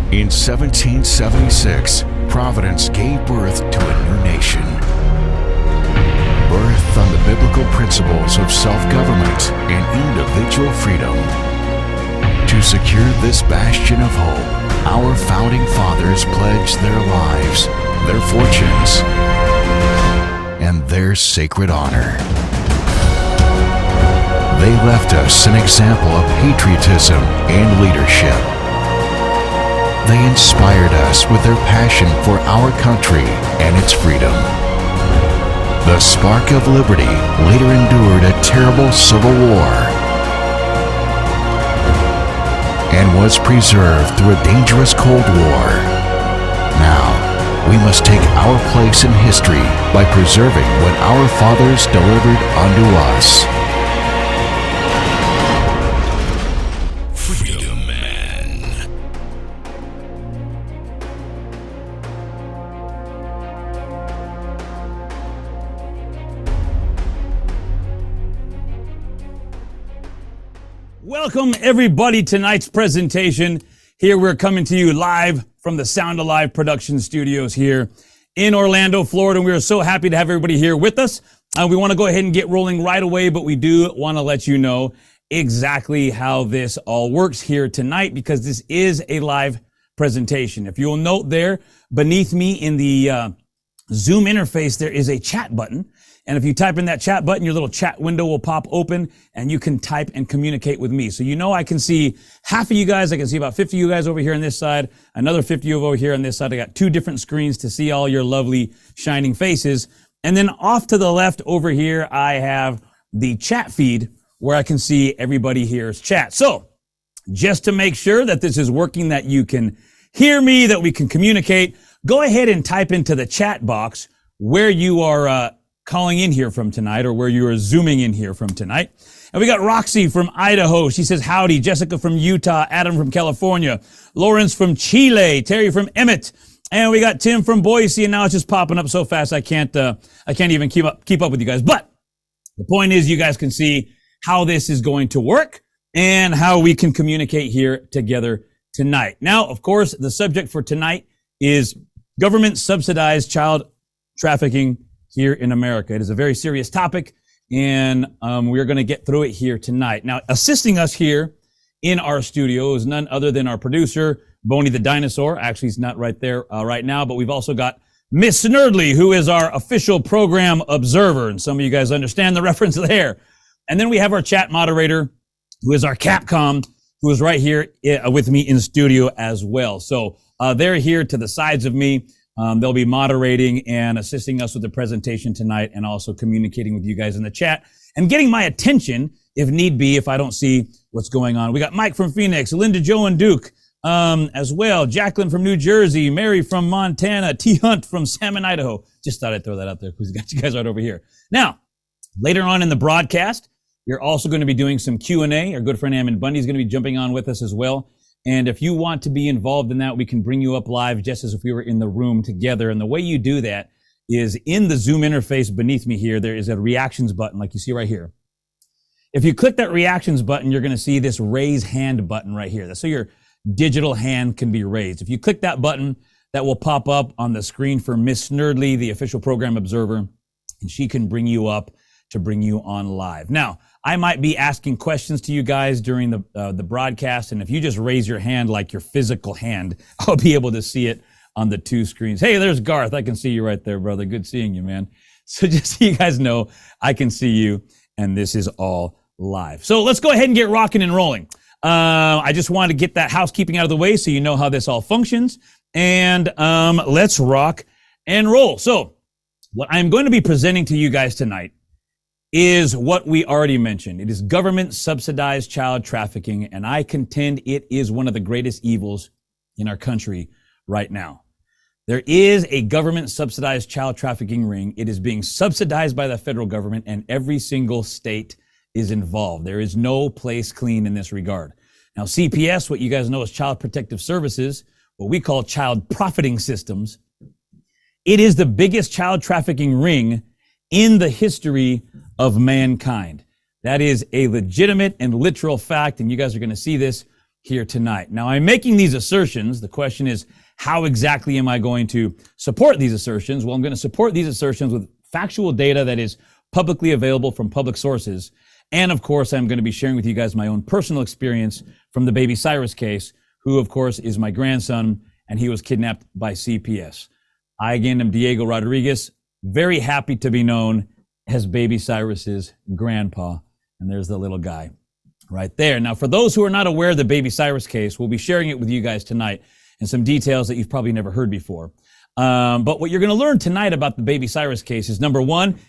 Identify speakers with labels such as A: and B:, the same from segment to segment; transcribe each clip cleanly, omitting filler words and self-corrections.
A: In 1776, Providence gave birth to a new nation. Birthed on the biblical principles of self-government and individual freedom. To secure this bastion of hope, our founding fathers pledged their lives, their fortunes, and their sacred honor. They left us an example of patriotism and leadership. They inspired us with their passion for our country and its freedom. The spark of liberty later endured a terrible civil war and was preserved through a dangerous Cold War. Now, we must take our place in history by preserving what our fathers delivered unto us. Freedom Man.
B: Welcome everybody to tonight's presentation. Here we're coming to you live from the Sound Alive production studios here in Orlando, Florida. And we are so happy to have everybody here with us. We want to go ahead and get rolling right away, but we do want to let you know exactly how this all works here tonight because this is a live presentation. If you'll note there beneath me in the Zoom interface, there is a chat button. And if you type in that chat button, your little chat window will pop open and you can type and communicate with me. So you know I can see half of you guys. I can see about 50 of you guys over here on this side, another 50 over here on this side. I got two different screens to see all your lovely shining faces. And then off to the left over here, I have the chat feed where I can see everybody here's chat. So just to make sure that this is working, that you can hear me, that we can communicate, go ahead and type into the chat box where you are calling in here from tonight or where you are zooming in here from tonight. And we got Roxy from Idaho. She says, howdy. Jessica from Utah, Adam from California, Lawrence from Chile, Terry from Emmett. And we got Tim from Boise. And now it's just popping up so fast. I can't even keep up with you guys. But the point is you guys can see how this is going to work and how we can communicate here together tonight. Now, of course, the subject for tonight is government subsidized child trafficking here in America. It is a very serious topic, and we're going to get through it here tonight. Now, assisting us here in our studio is none other than our producer, Boney the Dinosaur. Actually, he's not right there right now, but we've also got Miss Nerdly, who is our official program observer, and some of you guys understand the reference there. And then we have our chat moderator, who is our Capcom, who is right here with me in studio as well. So they're here to the sides of me. They'll be moderating and assisting us with the presentation tonight and also communicating with you guys in the chat and getting my attention if need be, if I don't see what's going on. We got Mike from Phoenix, Linda, Joe, and Duke as well, Jacqueline from New Jersey, Mary from Montana, T. Hunt from Salmon, Idaho. Just thought I'd throw that out there because we got you guys right over here. Now, later on in the broadcast, we're also going to be doing some Q&A. Our good friend Ammon Bundy is going to be jumping on with us as well. And if you want to be involved in that, we can bring you up live just as if we were in the room together. And the way you do that is in the Zoom interface beneath me here, there is a reactions button like you see right here. If you click that reactions button, you're going to see this raise hand button right here. So your digital hand can be raised. If you click that button, that will pop up on the screen for Miss Nerdly, the official program observer, and she can bring you up to bring you on live. Now, I might be asking questions to you guys during the broadcast, and if you just raise your hand like your physical hand, I'll be able to see it on the two screens. Hey, there's Garth. I can see you right there, brother. Good seeing you, man. So just so you guys know, I can see you, and this is all live. So let's go ahead and get rocking and rolling. I just wanted to get that housekeeping out of the way so you know how this all functions, and let's rock and roll. So what I'm going to be presenting to you guys tonight is what we already mentioned. It is government subsidized child trafficking, and I contend it is one of the greatest evils in our country right now. There is a government subsidized child trafficking ring. It is being subsidized by the federal government, and every single state is involved. There is no place clean in this regard. Now, CPS, what you guys know as Child Protective Services, what we call child profiting systems, it is the biggest child trafficking ring in the history of mankind. That is a legitimate and literal fact, and you guys are going to see this here tonight. Now, I'm making these assertions. The question is, how exactly am I going to support these assertions? Well, I'm going to support these assertions with factual data that is publicly available from public sources. And of course, I'm going to be sharing with you guys my own personal experience from the Baby Cyrus case, who of course is my grandson, and he was kidnapped by CPS. I again am Diego Rodriguez, very happy to be known as Baby Cyrus's grandpa. And there's the little guy right there. Now, for those who are not aware of the Baby Cyrus case, we'll be sharing it with you guys tonight and some details that you've probably never heard before. But what you're going to learn tonight about the Baby Cyrus case is, number one,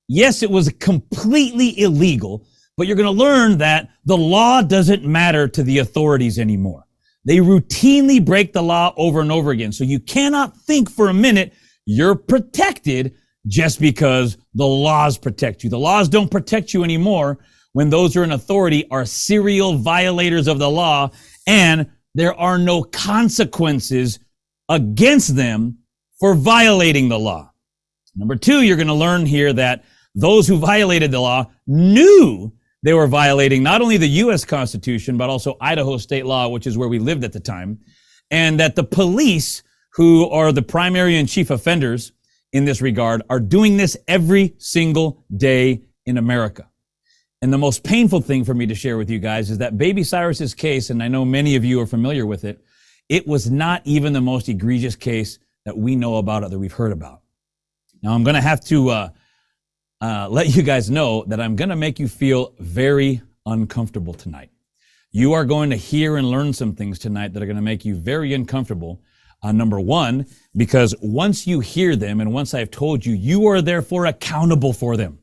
B: yes, it was completely illegal, but you're going to learn that the law doesn't matter to the authorities anymore. They routinely break the law over and over again. So you cannot think for a minute you're protected just because the laws protect you. The laws don't protect you anymore when those who are in authority are serial violators of the law, and there are no consequences against them for violating the law. Number two, you're going to learn here that those who violated the law knew they were violating not only the U.S. Constitution, but also Idaho state law, which is where we lived at the time, and that the police, who are the primary and chief offenders in this regard, are doing this every single day in America. And the most painful thing for me to share with you guys is that Baby Cyrus's case, and I know many of you are familiar with it, it was not even the most egregious case that we know about or that we've heard about. Now, I'm going to have to let you guys know that I'm going to make you feel very uncomfortable tonight. You are going to hear and learn some things tonight that are going to make you very uncomfortable. Number one, because once you hear them and once I've told you, you are therefore accountable for them.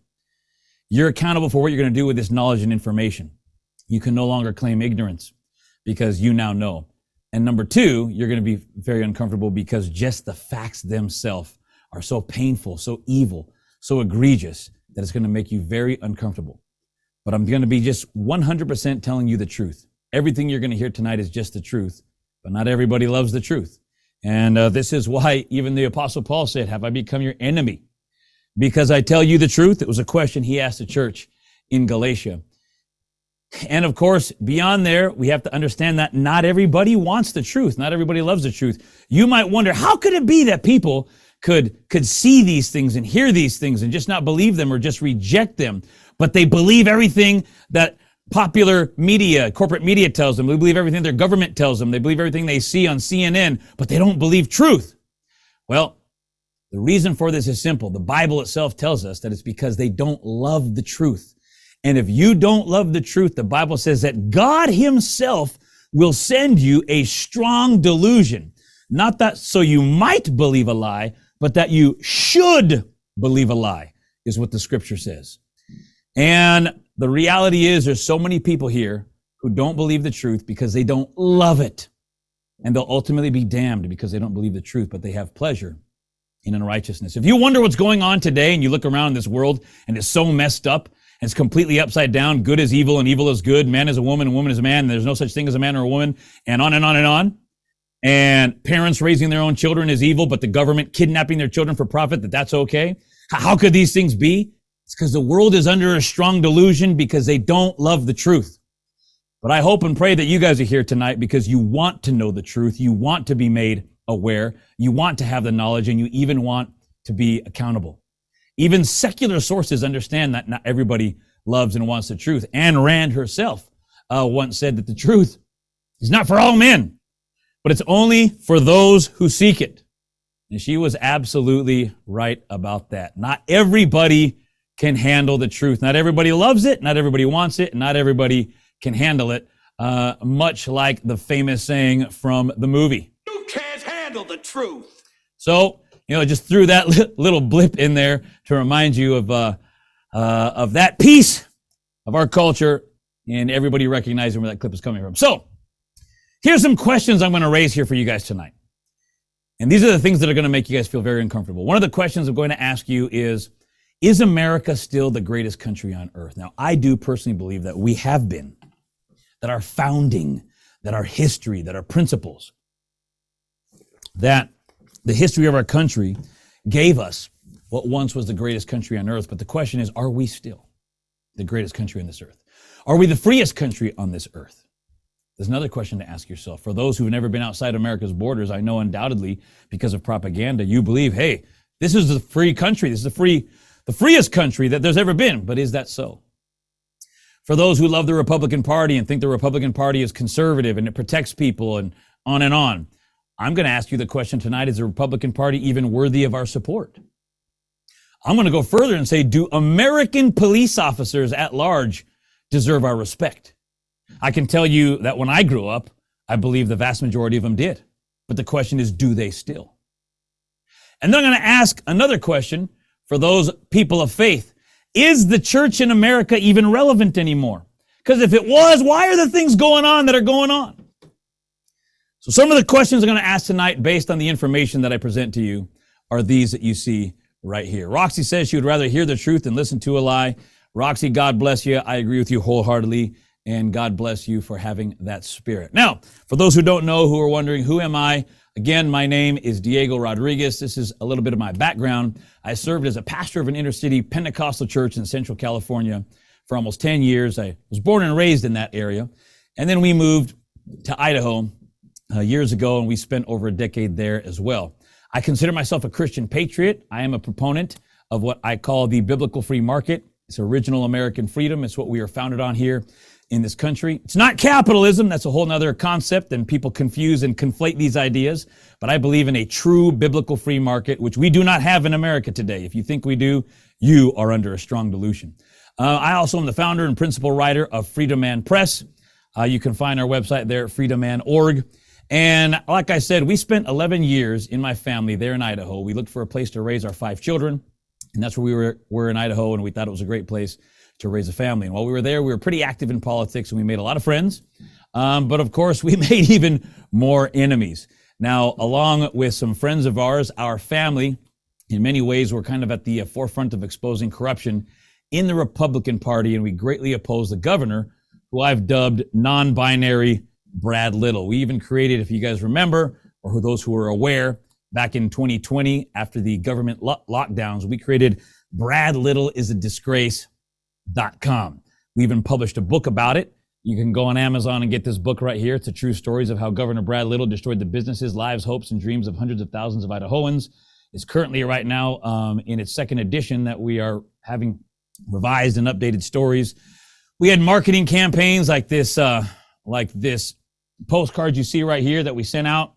B: You're accountable for what you're going to do with this knowledge and information. You can no longer claim ignorance because you now know. And number two, you're going to be very uncomfortable because just the facts themselves are so painful, so evil, so egregious that it's going to make you very uncomfortable. But I'm going to be just 100% telling you the truth. Everything you're going to hear tonight is just the truth, but not everybody loves the truth. And this is why even the Apostle Paul said, have I become your enemy? Because I tell you the truth. It was a question he asked the church in Galatia. And of course, beyond there, we have to understand that not everybody wants the truth. Not everybody loves the truth. You might wonder, how could it be that people could see these things and hear these things and just not believe them or just reject them? But they believe everything that popular media, corporate media tells them. They believe everything their government tells them. They believe everything they see on CNN, but they don't believe truth. Well, the reason for this is simple. The Bible itself tells us that it's because they don't love the truth. And if you don't love the truth, the Bible says that God himself will send you a strong delusion. Not that so you might believe a lie, but that you should believe a lie, is what the scripture says. And the reality is there's so many people here who don't believe the truth because they don't love it. And they'll ultimately be damned because they don't believe the truth, but they have pleasure in unrighteousness. If you wonder what's going on today and you look around this world and it's so messed up, and it's completely upside down, good is evil and evil is good, man is a woman and woman is a man, and there's no such thing as a man or a woman, and on and on and on. And parents raising their own children is evil, but the government kidnapping their children for profit, that's okay. How could these things be? It's because the world is under a strong delusion because they don't love the truth. But I hope and pray that you guys are here tonight because you want to know the truth. You want to be made aware. You want to have the knowledge, and you even want to be accountable. Even secular sources understand that not everybody loves and wants the truth. Ayn Rand herself once said that the truth is not for all men, but it's only for those who seek it. And she was absolutely right about that. Not everybody can handle the truth. Not everybody loves it. Not everybody wants it. Not everybody can handle it. Much like the famous saying from the movie.
C: You can't handle the truth.
B: So, just threw that little blip in there to remind you of that piece of our culture and everybody recognizing where that clip is coming from. So, here's some questions I'm going to raise here for you guys tonight. And these are the things that are going to make you guys feel very uncomfortable. One of the questions I'm going to ask you is America still the greatest country on earth? Now, I do personally believe that we have been, that our founding, that our history, that our principles, that the history of our country gave us what once was the greatest country on earth. But the question is, are we still the greatest country on this earth? Are we the freest country on this earth? There's another question to ask yourself. For those who've never been outside America's borders, I know undoubtedly because of propaganda, you believe, hey, this is a free country. This is the freest country that there's ever been. But is that so? For those who love the Republican Party and think the Republican Party is conservative and it protects people and on, I'm going to ask you the question tonight, is the Republican Party even worthy of our support? I'm going to go further and say, do American police officers at large deserve our respect? I can tell you that when I grew up, I believe the vast majority of them did. But the question is, do they still? And then I'm going to ask another question for those people of faith. Is the church in America even relevant anymore? Because if it was, why are the things going on that are going on? So some of the questions I'm going to ask tonight based on the information that I present to you are these that you see right here. Roxy says she would rather hear the truth than listen to a lie. Roxy, God bless you. I agree with you wholeheartedly. And God bless you for having that spirit. Now, for those who don't know, who are wondering, who am I? Again, my name is Diego Rodriguez. This is a little bit of my background. I served as a pastor of an inner city Pentecostal church in Central California for almost 10 years. I was born and raised in that area. And then we moved to Idaho years ago, and we spent over a decade there as well. I consider myself a Christian patriot. I am a proponent of what I call the biblical free market. It's original American freedom. It's what we are founded on here in this country. It's not capitalism. That's a whole nother concept, and people confuse and conflate these ideas. But I believe in a true biblical free market, which we do not have in America today. If you think we do, you are under a strong delusion. I also am the founder and principal writer of Freedom Man Press. You can find our website there at freedomman.org. And like I said, we spent 11 years in my family there in Idaho. We looked for a place to raise our 5 children, and that's where we were in Idaho, and we thought it was a great place to raise a family. And while we were there, we were pretty active in politics, and we made a lot of friends. But of course, we made even more enemies. Now, along with some friends of ours, our family, in many ways, were kind of at the forefront of exposing corruption in the Republican Party, and we greatly opposed the governor, who I've dubbed non-binary Brad Little. We even created, if you guys remember, or for those who are aware, back in 2020, after the government lockdowns, we created Brad Little is a Disgrace.com. We even published a book about it. You can go on Amazon and get this book right here. It's the true stories of how Governor Brad Little destroyed the businesses, lives, hopes, and dreams of hundreds of thousands of Idahoans. It's currently right now in its second edition that we are having revised and updated stories. We had marketing campaigns like this postcard you see right here that we sent out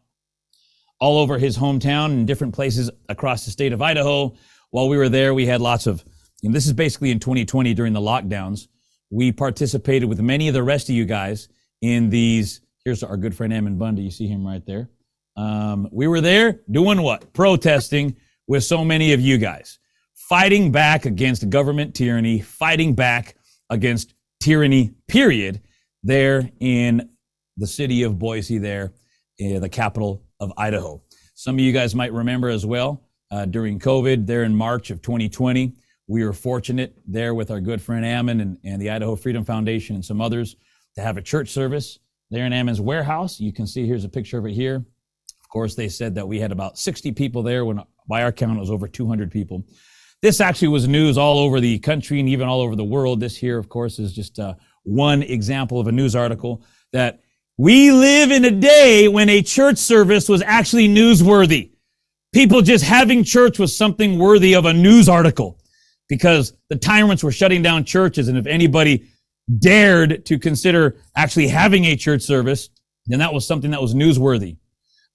B: all over his hometown and different places across the state of Idaho. While we were there, we had lots of, and this is basically in 2020 during the lockdowns. We participated with many of the rest of you guys in these. Here's our good friend Ammon Bundy. You see him right there. We were there doing what? Protesting with so many of you guys. Fighting back against government tyranny, fighting back against tyranny, period, there in the city of Boise there, the capital of Idaho. Some of you guys might remember as well, during COVID there in March of 2020, we were fortunate there with our good friend Ammon and the Idaho Freedom Foundation and some others to have a church service there in Ammon's warehouse. You can see here's a picture of it here. Of course, they said that we had about 60 people there when by our count it was over 200 people. This actually was news all over the country and even all over the world. This here, of course, is just one example of a news article that we live in a day when a church service was actually newsworthy. People just having church was something worthy of a news article because the tyrants were shutting down churches. And if anybody dared to consider actually having a church service, then that was something that was newsworthy.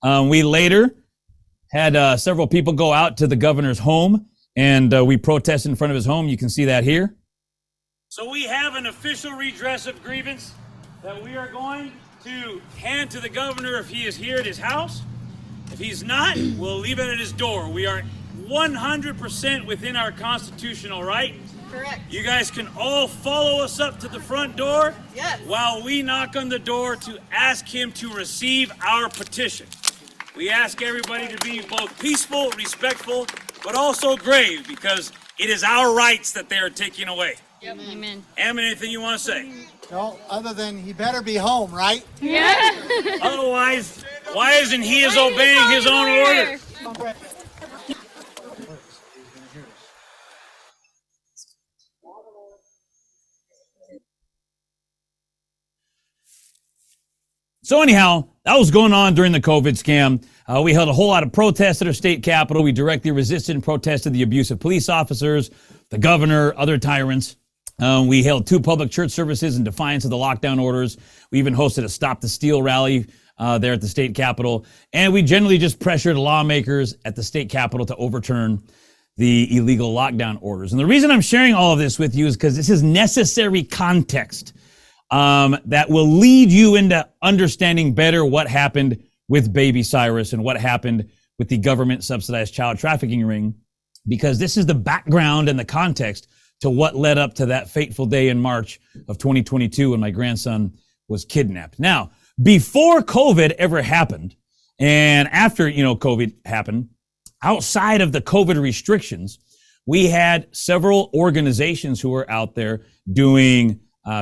B: We later had several people go out to the governor's home and we protested in front of his home. You can see that here. So we have an official redress of grievance that we are going to hand to the governor if he is here at his house. If he's not, we'll leave it at his door. We are 100% within our constitutional right.
D: Correct.
B: You guys can all follow us up to the front door.
D: Yes.
B: While we knock on the door to ask him to receive our petition. We ask everybody to be both peaceful, respectful, but also grave because it is our rights that they are taking away.
D: Yep. Amen.
B: Ammon, anything you want to say?
E: No, other than he better be home, right?
D: Yeah.
B: Otherwise, why isn't he obeying his own order? So anyhow, that was going on during the COVID scam. We held a whole lot of protests at our state capitol. We directly resisted and protested the abuse of police officers, the governor, other tyrants. We held 2 public church services in defiance of the lockdown orders. We even hosted a Stop the Steal rally there at the state capitol. And we generally just pressured lawmakers at the state capitol to overturn the illegal lockdown orders. And the reason I'm sharing all of this with you is because this is necessary context that will lead you into understanding better what happened with Baby Cyrus and what happened with the government subsidized child trafficking ring, because this is the background and the context to what led up to that fateful day in March of 2022 when my grandson was kidnapped. Now, before COVID ever happened, and after, COVID happened, outside of the COVID restrictions, we had several organizations who were out there doing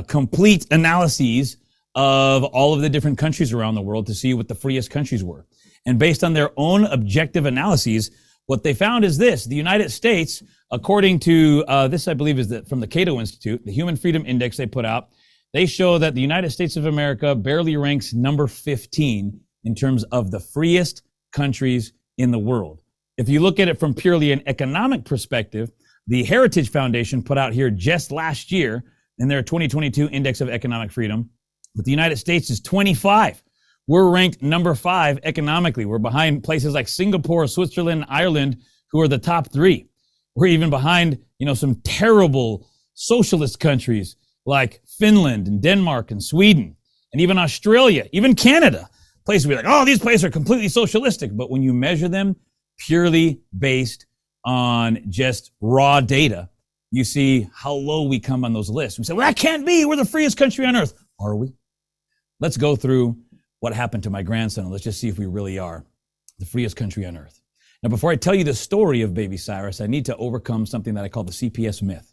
B: complete analyses of all of the different countries around the world to see what the freest countries were. And based on their own objective analyses, what they found is this: the United States, according to this, I believe, is from the Cato Institute, the Human Freedom Index they put out, they show that the United States of America barely ranks number 15 in terms of the freest countries in the world. If you look at it from purely an economic perspective, the Heritage Foundation put out here just last year in their 2022 Index of Economic Freedom, but the United States is 25. We're ranked number 5 economically. We're behind places like Singapore, Switzerland, Ireland, who are the top 3. We're even behind, some terrible socialist countries like Finland and Denmark and Sweden, and even Australia, even Canada. Places we're like, oh, these places are completely socialistic. But when you measure them purely based on just raw data, you see how low we come on those lists. We say, well, that can't be. We're the freest country on earth. Are we? Let's go through what happened to my grandson, and let's just see if we really are the freest country on earth. Now, before I tell you the story of Baby Cyrus, I need to overcome something that I call the CPS myth.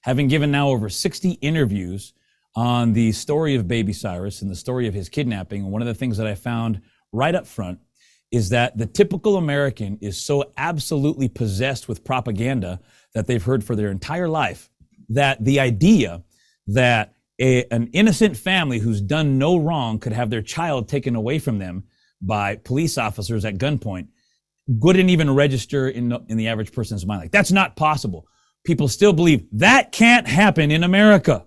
B: Having given now over 60 interviews on the story of Baby Cyrus and the story of his kidnapping, one of the things that I found right up front is that the typical American is so absolutely possessed with propaganda that they've heard for their entire life that the idea that an innocent family who's done no wrong could have their child taken away from them by police officers at gunpoint wouldn't even register in the average person's mind. Like, that's not possible. People still believe that can't happen in America.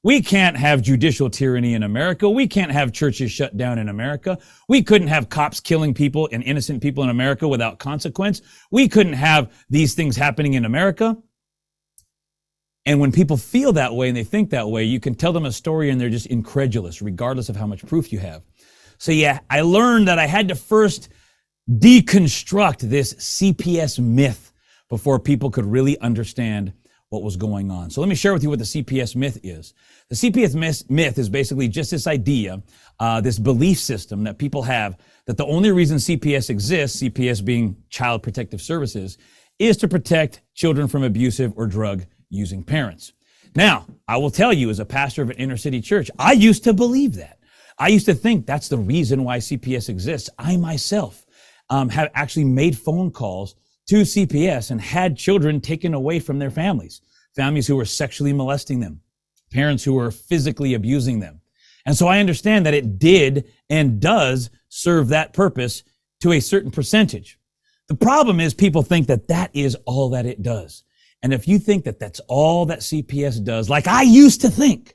B: We can't have judicial tyranny in America. We can't have churches shut down in America. We couldn't have cops killing people and innocent people in America without consequence. We couldn't have these things happening in America. And when people feel that way and they think that way, you can tell them a story and they're just incredulous, regardless of how much proof you have. So yeah, I learned that I had to first deconstruct this CPS myth before people could really understand what was going on. So let me share with you what the CPS myth is. The CPS myth is basically just this idea, this belief system that people have that the only reason CPS exists, CPS being Child Protective Services, is to protect children from abusive or drug-using parents. Now, I will tell you, as a pastor of an inner city church, I used to believe that. I used to think that's the reason why CPS exists. I myself have actually made phone calls to CPS and had children taken away from their families who were sexually molesting them, parents who were physically abusing them. And so I understand that it did and does serve that purpose to a certain percentage. The problem is people think that that is all that it does. And if you think that that's all that CPS does, like I used to think,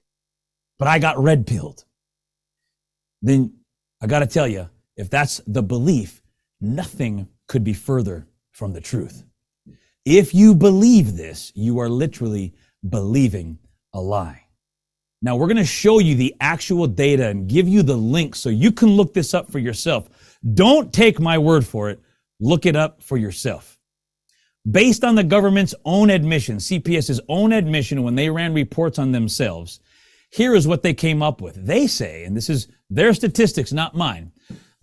B: but I got red-pilled, then I got to tell you, if that's the belief, nothing could be further from the truth. If you believe this, you are literally believing a lie. Now, we're going to show you the actual data and give you the link so you can look this up for yourself. Don't take my word for it. Look it up for yourself. Based on the government's own admission, CPS's own admission when they ran reports on themselves, here is what they came up with. They say, and this is their statistics, not mine,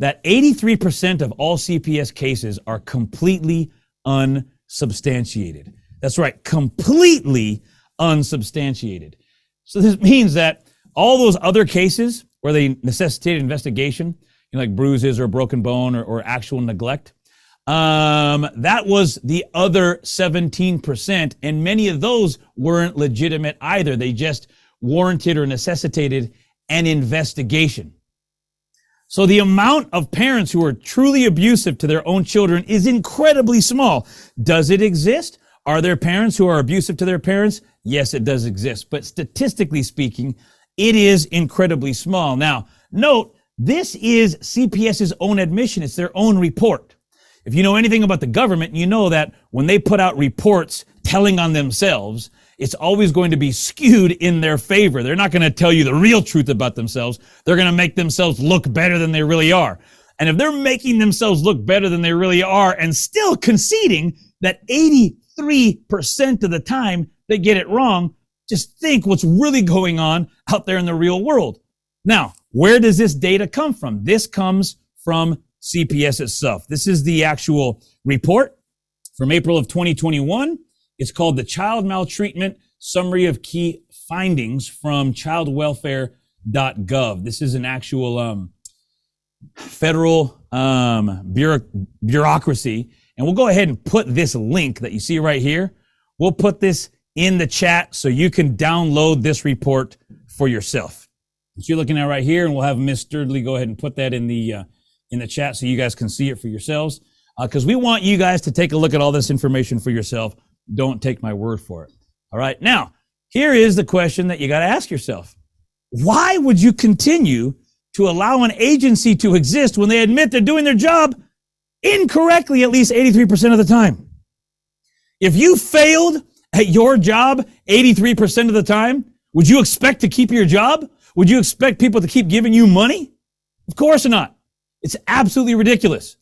B: that 83% of all CPS cases are completely unsubstantiated. That's right, completely unsubstantiated. So this means that all those other cases where they necessitated investigation, like bruises or a broken bone or actual neglect, that was the other 17%, and many of those weren't legitimate either. They just warranted or necessitated an investigation. So the amount of parents who are truly abusive to their own children is incredibly small. Does it exist? Are there parents who are abusive to their parents? Yes, it does exist. But statistically speaking, it is incredibly small. Now, note, this is CPS's own admission. It's their own report. If you know anything about the government, you know that when they put out reports telling on themselves, it's always going to be skewed in their favor. They're not going to tell you the real truth about themselves. They're going to make themselves look better than they really are. And if they're making themselves look better than they really are and still conceding that 83% of the time they get it wrong, just think what's really going on out there in the real world. Now, where does this data come from? This comes from CPS itself. This is the actual report from April of 2021. It's called the Child Maltreatment Summary of Key Findings from childwelfare.gov. This is an actual federal bureaucracy. And we'll go ahead and put this link that you see right here. We'll put this in the chat so you can download this report for yourself. What you're looking at right here, and we'll have Ms. Sturdley go ahead and put that in the chat so you guys can see it for yourselves. Because we want you guys to take a look at all this information for yourself. Don't take my word for it. All right. Now, here is the question that you got to ask yourself. Why would you continue to allow an agency to exist when they admit they're doing their job incorrectly at least 83% of the time? If you failed at your job 83% of the time, would you expect to keep your job? Would you expect people to keep giving you money? Of course not. It's absolutely ridiculous.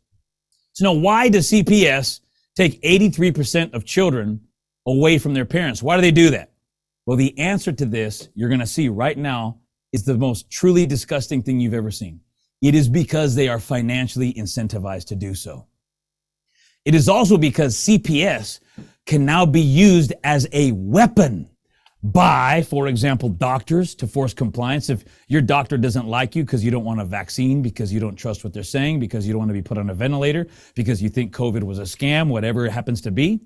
B: So now, why does CPS take 83% of children away from their parents? Why do they do that? Well, the answer to this, you're going to see right now, is the most truly disgusting thing you've ever seen. It is because they are financially incentivized to do so. It is also because CPS can now be used as a weapon by, for example, doctors to force compliance. If your doctor doesn't like you because you don't want a vaccine, because you don't trust what they're saying, because you don't want to be put on a ventilator, because you think COVID was a scam, whatever it happens to be,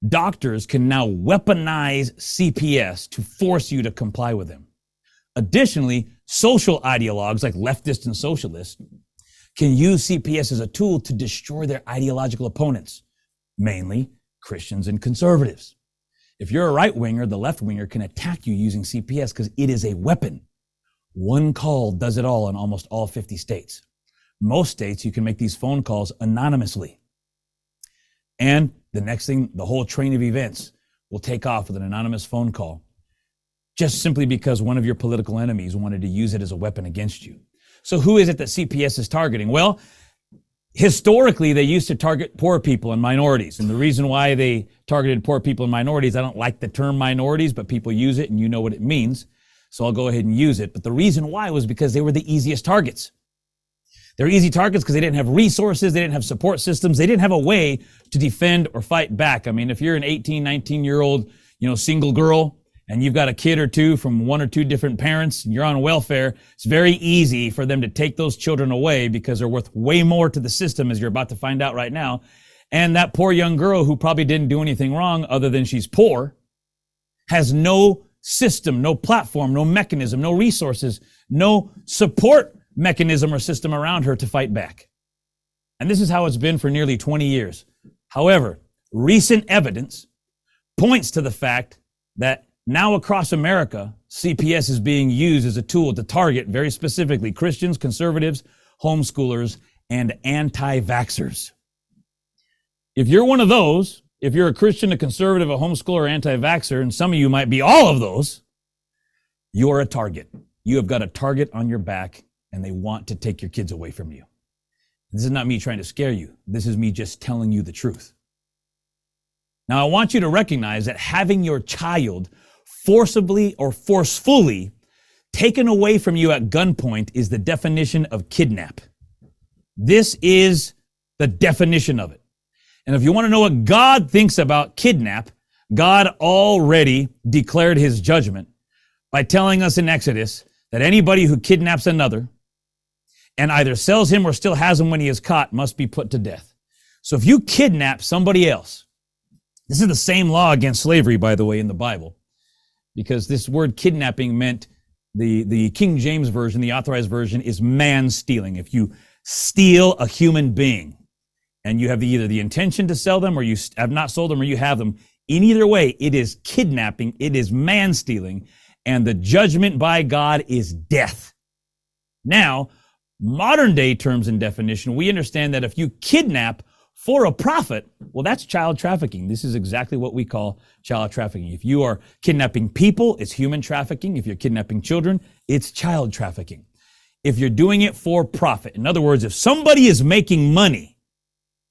B: doctors can now weaponize CPS to force you to comply with them. Additionally, social ideologues like leftists and socialists can use CPS as a tool to destroy their ideological opponents, mainly Christians and conservatives. If you're a right-winger, the left-winger can attack you using CPS because it is a weapon. One call does it all in almost all 50 states. Most states, you can make these phone calls anonymously. And the next thing, the whole train of events will take off with an anonymous phone call, just simply because one of your political enemies wanted to use it as a weapon against you. So who is it that CPS is targeting? Well, historically, they used to target poor people and minorities. And the reason why they targeted poor people and minorities, I don't like the term minorities, but people use it and you know what it means. So I'll go ahead and use it. But the reason why was because they were the easiest targets. They're easy targets because they didn't have resources, they didn't have support systems, they didn't have a way to defend or fight back. I mean, if you're an 18, 19-year-old, single girl, and you've got a kid or two from one or two different parents, and you're on welfare, it's very easy for them to take those children away because they're worth way more to the system, as you're about to find out right now. And that poor young girl who probably didn't do anything wrong other than she's poor has no system, no platform, no mechanism, no resources, no support mechanism or system around her to fight back. And this is how it's been for nearly 20 years. However, recent evidence points to the fact that now across America, CPS is being used as a tool to target very specifically Christians, conservatives, homeschoolers, and anti-vaxxers. If you're one of those, if you're a Christian, a conservative, a homeschooler, or anti-vaxxer, and some of you might be all of those, you are a target. You have got a target on your back, and they want to take your kids away from you. This is not me trying to scare you. This is me just telling you the truth. Now, I want you to recognize that having your child forcibly or forcefully taken away from you at gunpoint is the definition of kidnap. This is the definition of it. And if you want to know what God thinks about kidnap, God already declared his judgment by telling us in Exodus that anybody who kidnaps another and either sells him or still has him when he is caught must be put to death. So if you kidnap somebody else, this is the same law against slavery, by the way, in the Bible, because this word kidnapping meant the King James Version, the authorized version, is man stealing. If you steal a human being and you have either the intention to sell them or you have not sold them or you have them, in either way, it is kidnapping, it is man stealing, and the judgment by God is death. Now, modern day terms and definition, we understand that if you kidnap for a profit, well, that's child trafficking. This is exactly what we call child trafficking. If you are kidnapping people, it's human trafficking. If you're kidnapping children, it's child trafficking. If you're doing it for profit, in other words, if somebody is making money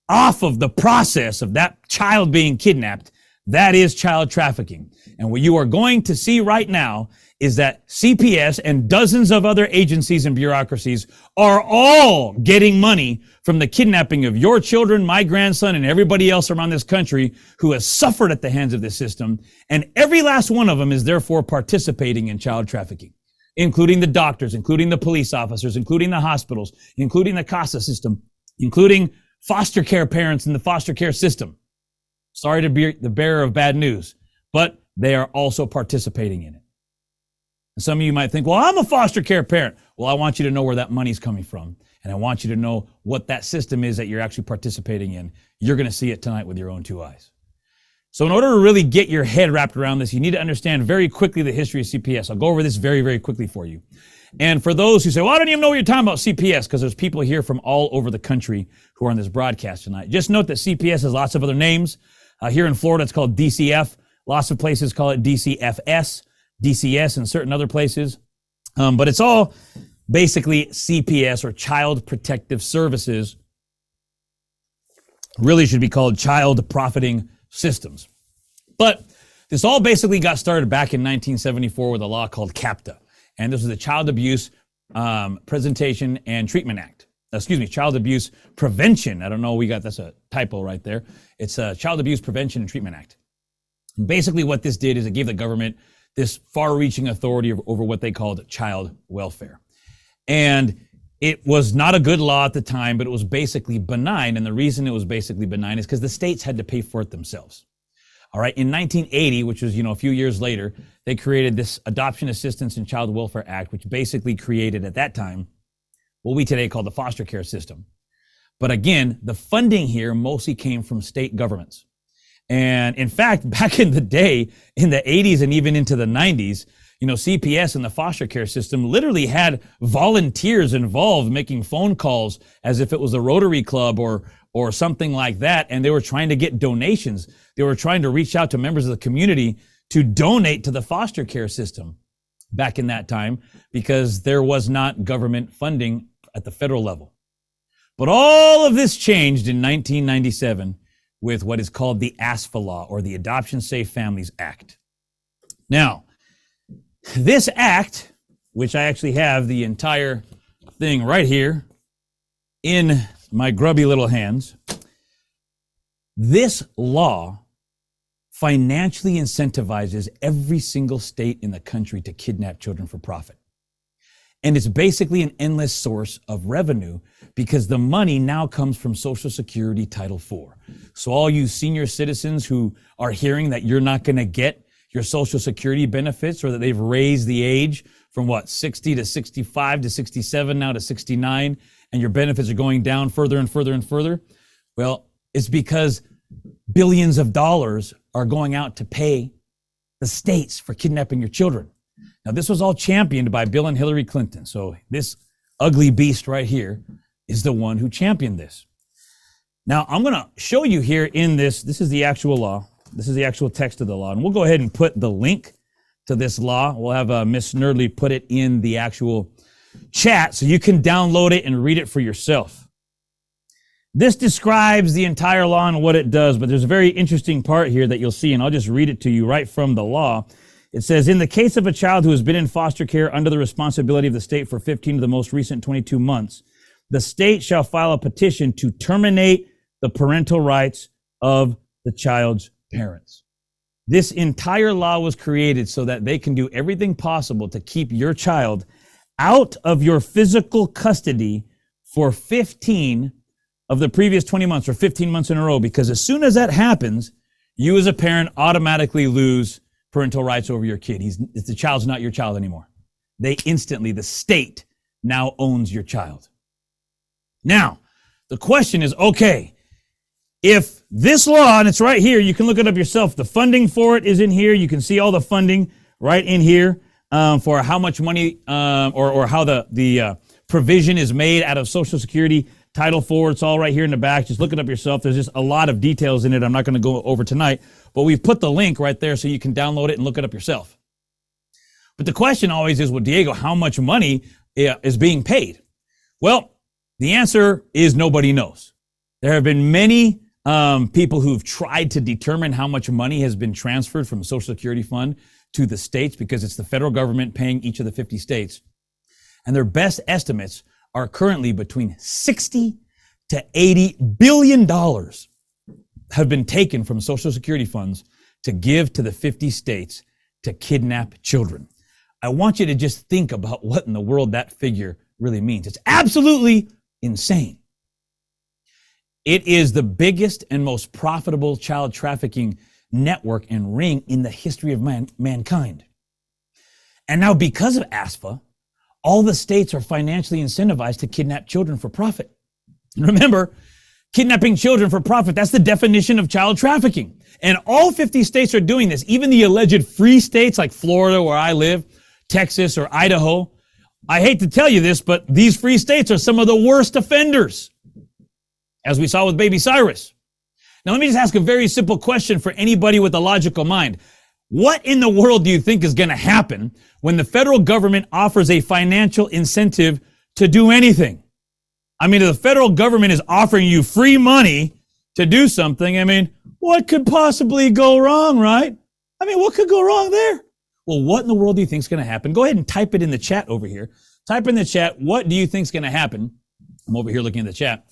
B: off of the process of that child being kidnapped, that is child trafficking. And what you are going to see right now is that CPS and dozens of other agencies and bureaucracies are all getting money from the kidnapping of your children, my grandson, and everybody else around this country who has suffered at the hands of this system. And every last one of them is therefore participating in child trafficking, including the doctors, including the police officers, including the hospitals, including the CASA system, including foster care parents in the foster care system. Sorry to be the bearer of bad news, but they are also participating in it. And some of you might think, well, I'm a foster care parent. Well, I want you to know where that money's coming from. And I want you to know what that system is that you're actually participating in. You're going to see it tonight with your own two eyes. So in order to really get your head wrapped around this, you need to understand very quickly the history of CPS. I'll go over this very, very quickly for you. And for those who say, well, I don't even know what you're talking about CPS, because there's people here from all over the country who are on this broadcast tonight. Just note that CPS has lots of other names. Here in Florida, it's called DCF. Lots of places call it DCFS, DCS, and certain other places. But it's all basically CPS, or Child Protective Services. Really should be called Child Profiting Systems. But this all basically got started back in 1974 with a law called CAPTA. And this was the Child Abuse Presentation and Treatment Act. Child Abuse Prevention. I don't know, that's a typo right there. It's a Child Abuse Prevention and Treatment Act. Basically what this did is it gave the government this far-reaching authority over what they called child welfare. And it was not a good law at the time, but it was basically benign. And the reason it was basically benign is because the states had to pay for it themselves. All right. In 1980, which was, a few years later, they created this Adoption Assistance and Child Welfare Act, which basically created at that time what we today call the foster care system. But again, the funding here mostly came from state governments. And in fact, back in the day, in the 80s and even into the 90s, CPS and the foster care system literally had volunteers involved making phone calls as if it was a Rotary Club or something like that. And they were trying to get donations. They were trying to reach out to members of the community to donate to the foster care system back in that time, because there was not government funding at the federal level. But all of this changed in 1997 with what is called the ASFA law, or the Adoption Safe Families Act. Now, this act, which I actually have the entire thing right here in my grubby little hands, this law financially incentivizes every single state in the country to kidnap children for profit. And it's basically an endless source of revenue, because the money now comes from Social Security Title IV. So all you senior citizens who are hearing that you're not going to get your Social Security benefits, or that they've raised the age from 60 to 65 to 67, now to 69, and your benefits are going down further and further and further. Well, it's because billions of dollars are going out to pay the states for kidnapping your children. Now, this was all championed by Bill and Hillary Clinton. So this ugly beast right here is the one who championed this. Now, I'm going to show you here in this is the actual law. This is the actual text of the law. And we'll go ahead and put the link to this law. We'll have Miss Nerdly put it in the actual chat so you can download it and read it for yourself. This describes the entire law and what it does, but there's a very interesting part here that you'll see, and I'll just read it to you right from the law. It says, in the case of a child who has been in foster care under the responsibility of the state for 15 of the most recent 22 months, the state shall file a petition to terminate the parental rights of the child's parents. This entire law was created so that they can do everything possible to keep your child out of your physical custody for 15 of the previous 20 months, or 15 months in a row, because as soon as that happens, you as a parent automatically lose parental rights over your kid. The child's not your child anymore. the state now owns your child. Now, the question is, okay, if this law, and it's right here, you can look it up yourself. The funding for it is in here. You can see all the funding right in here for how much money or how the provision is made out of Social Security Title IV. It's all right here in the back. Just look it up yourself. There's just a lot of details in it. I'm not going to go over tonight, but we've put the link right there so you can download it and look it up yourself. But the question always is, well, Diego, how much money is being paid? Well, the answer is nobody knows. There have been many people who've tried to determine how much money has been transferred from the Social Security Fund to the states, because it's the federal government paying each of the 50 states. And their best estimates are currently between 60 to 80 billion dollars have been taken from Social Security funds to give to the 50 states to kidnap children. I want you to just think about what in the world that figure really means. It's absolutely insane. It is the biggest and most profitable child trafficking network and ring in the history of mankind. And now, because of ASFA, all the states are financially incentivized to kidnap children for profit. And remember, kidnapping children for profit, that's the definition of child trafficking. And all 50 states are doing this. Even the alleged free states like Florida, where I live, Texas, or Idaho. I hate to tell you this, but these free states are some of the worst offenders, as we saw with Baby Cyrus. Now, let me just ask a very simple question for anybody with a logical mind. What in the world do you think is going to happen when the federal government offers a financial incentive to do anything? I mean, if the federal government is offering you free money to do something, I mean, what could possibly go wrong, right? I mean, what could go wrong there? Well, what in the world do you think is going to happen? Go ahead and type it in the chat over here. Type in the chat, what do you think is going to happen? I'm over here looking at the chat.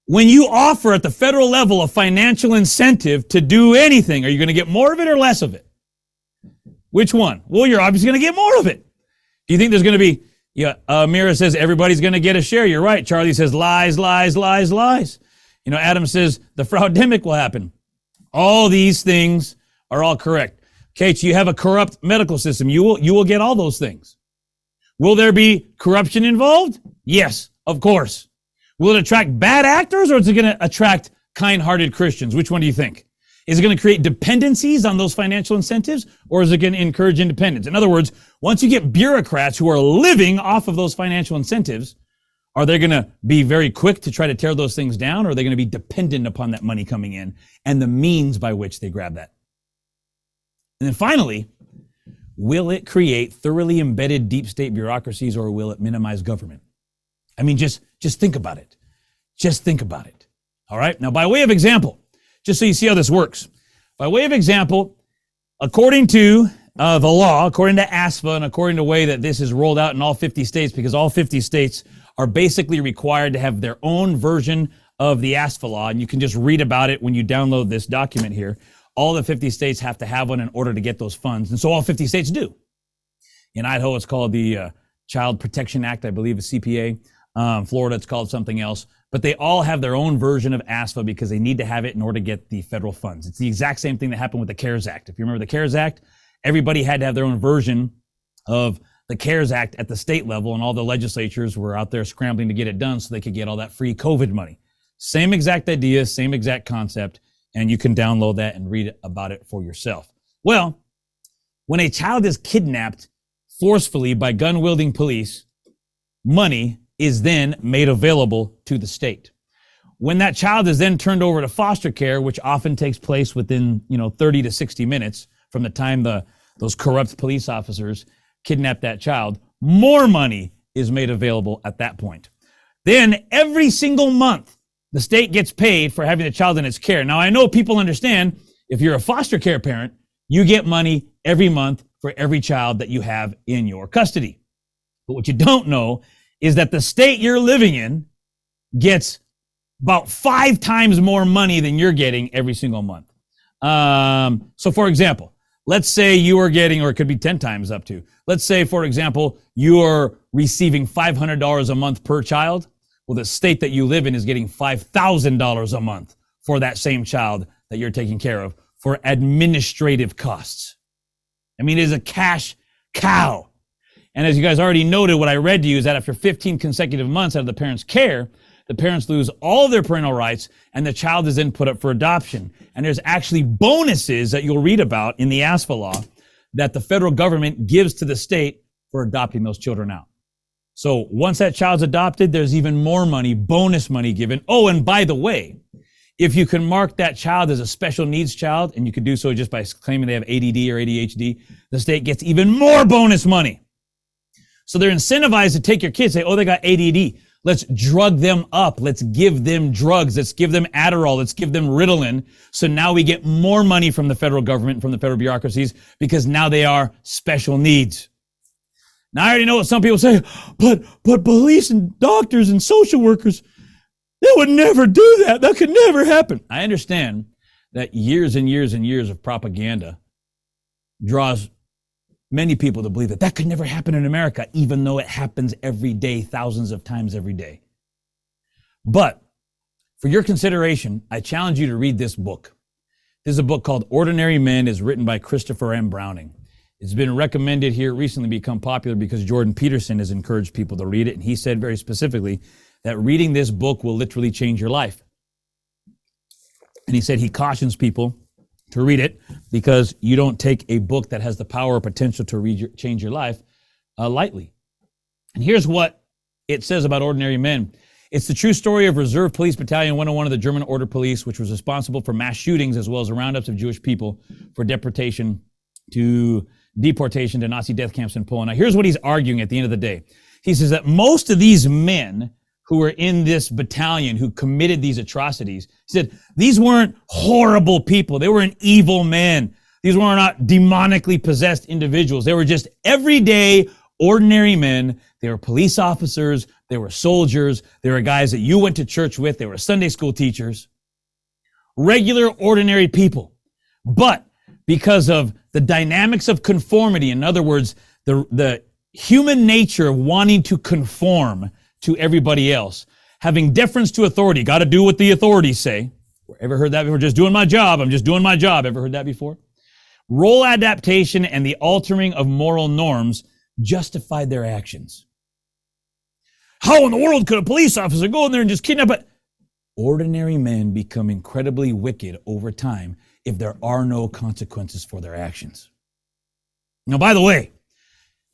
B: When you offer at the federal level a financial incentive to do anything, are you going to get more of it or less of it? Which one? Well, you're obviously going to get more of it. Do you think there's going to be, Mira says everybody's going to get a share. You're right. Charlie says lies, lies, lies, lies. You know, Adam says the fraudemic will happen. All these things are all correct. Kate, you have a corrupt medical system. You will get all those things. Will there be corruption involved? Yes, of course. Will it attract bad actors, or is it going to attract kind-hearted Christians? Which one do you think? Is it going to create dependencies on those financial incentives, or is it going to encourage independence? In other words, once you get bureaucrats who are living off of those financial incentives, are they going to be very quick to try to tear those things down, or are they going to be dependent upon that money coming in and the means by which they grab that? And then finally, will it create thoroughly embedded deep state bureaucracies, or will it minimize government? I mean, just think about it. Just think about it. All right. Now, by way of example, just so you see how this works, by way of example, according to the law, according to ASFA, and according to the way that this is rolled out in all 50 states, because all 50 states are basically required to have their own version of the ASFA law, and you can just read about it when you download this document here. All the 50 states have to have one in order to get those funds, and so all 50 states do. In Idaho, it's called the Child Protection Act, I believe, is CPA. Florida, it's called something else. But they all have their own version of ASFA because they need to have it in order to get the federal funds. It's the exact same thing that happened with the CARES Act. If you remember the CARES Act, everybody had to have their own version of the CARES Act at the state level, and all the legislatures were out there scrambling to get it done so they could get all that free COVID money. Same exact idea, same exact concept, and you can download that and read about it for yourself. Well, when a child is kidnapped forcefully by gun-wielding police, money is then made available to the state. When that child is then turned over to foster care, which often takes place within 30 to 60 minutes from the time those corrupt police officers kidnap that child, more money is made available at that point. Then every single month, the state gets paid for having the child in its care. Now, I know people understand if you're a foster care parent, you get money every month for every child that you have in your custody. But what you don't know is that the state you're living in gets about 5 times more money than you're getting every single month. So for example, let's say you are getting, or it could be 10 times up to, let's say, for example, you are receiving $500 a month per child. Well, the state that you live in is getting $5,000 a month for that same child that you're taking care of for administrative costs. I mean, it is a cash cow. And as you guys already noted, what I read to you is that after 15 consecutive months out of the parent's care, the parents lose all of their parental rights and the child is then put up for adoption. And there's actually bonuses that you'll read about in the ASFA law that the federal government gives to the state for adopting those children out. So once that child's adopted, there's even more money, bonus money given. Oh, and by the way, if you can mark that child as a special needs child, and you can do so just by claiming they have ADD or ADHD, the state gets even more bonus money. So they're incentivized to take your kids, say, oh, they got ADD. Let's drug them up. Let's give them drugs. Let's give them Adderall. Let's give them Ritalin. So now we get more money from the federal government, from the federal bureaucracies, because now they are special needs. Now I already know what some people say, but police and doctors and social workers, they would never do that. That could never happen. I understand that years and years and years of propaganda draws many people to believe that that could never happen in America, even though it happens every day, thousands of times every day. But for your consideration, I challenge you to read this book. This is a book called Ordinary Men. It's written by Christopher M. Browning. It's been recommended here, recently become popular because Jordan Peterson has encouraged people to read it. And he said very specifically that reading this book will literally change your life. And he said he cautions people to read it because you don't take a book that has the power or potential to change your life lightly. And here's what it says about Ordinary Men. It's the true story of Reserve Police Battalion 101 of the German Order Police, which was responsible for mass shootings as well as the roundups of Jewish people for deportation to Nazi death camps in Poland. Now, here's what he's arguing at the end of the day. He says that most of these men who were in this battalion who committed these atrocities, he said, these weren't horrible people. They weren't evil men. These were not demonically possessed individuals. They were just everyday, ordinary men. They were police officers. They were soldiers. They were guys that you went to church with. They were Sunday school teachers. Regular, ordinary people. But because of the dynamics of conformity, in other words, the human nature of wanting to conform to everybody else, having deference to authority, got to do what the authorities say. Ever heard that before? Just doing my job. I'm just doing my job. Ever heard that before? Role adaptation and the altering of moral norms justified their actions. How in the world could a police officer go in there and just kidnap it? Ordinary men become incredibly wicked over time if there are no consequences for their actions. Now, by the way,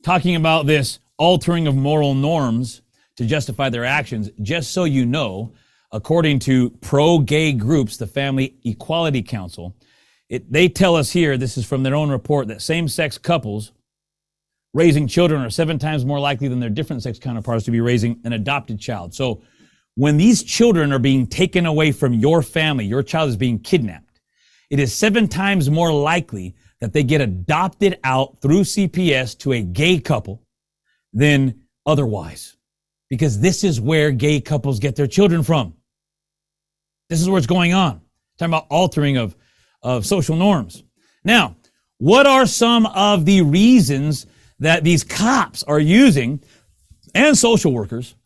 B: talking about this altering of moral norms to justify their actions, just so you know, according to pro-gay groups, the Family Equality Council, they tell us here, this is from their own report, that same-sex couples raising children are 7 times more likely than their different sex counterparts to be raising an adopted child. So when these children are being taken away from your family, your child is being kidnapped, it is 7 times more likely that they get adopted out through CPS to a gay couple than otherwise. Because this is where gay couples get their children from. This is where it's going on. Talking about altering of social norms. Now, what are some of the reasons that these cops are using, and social workers,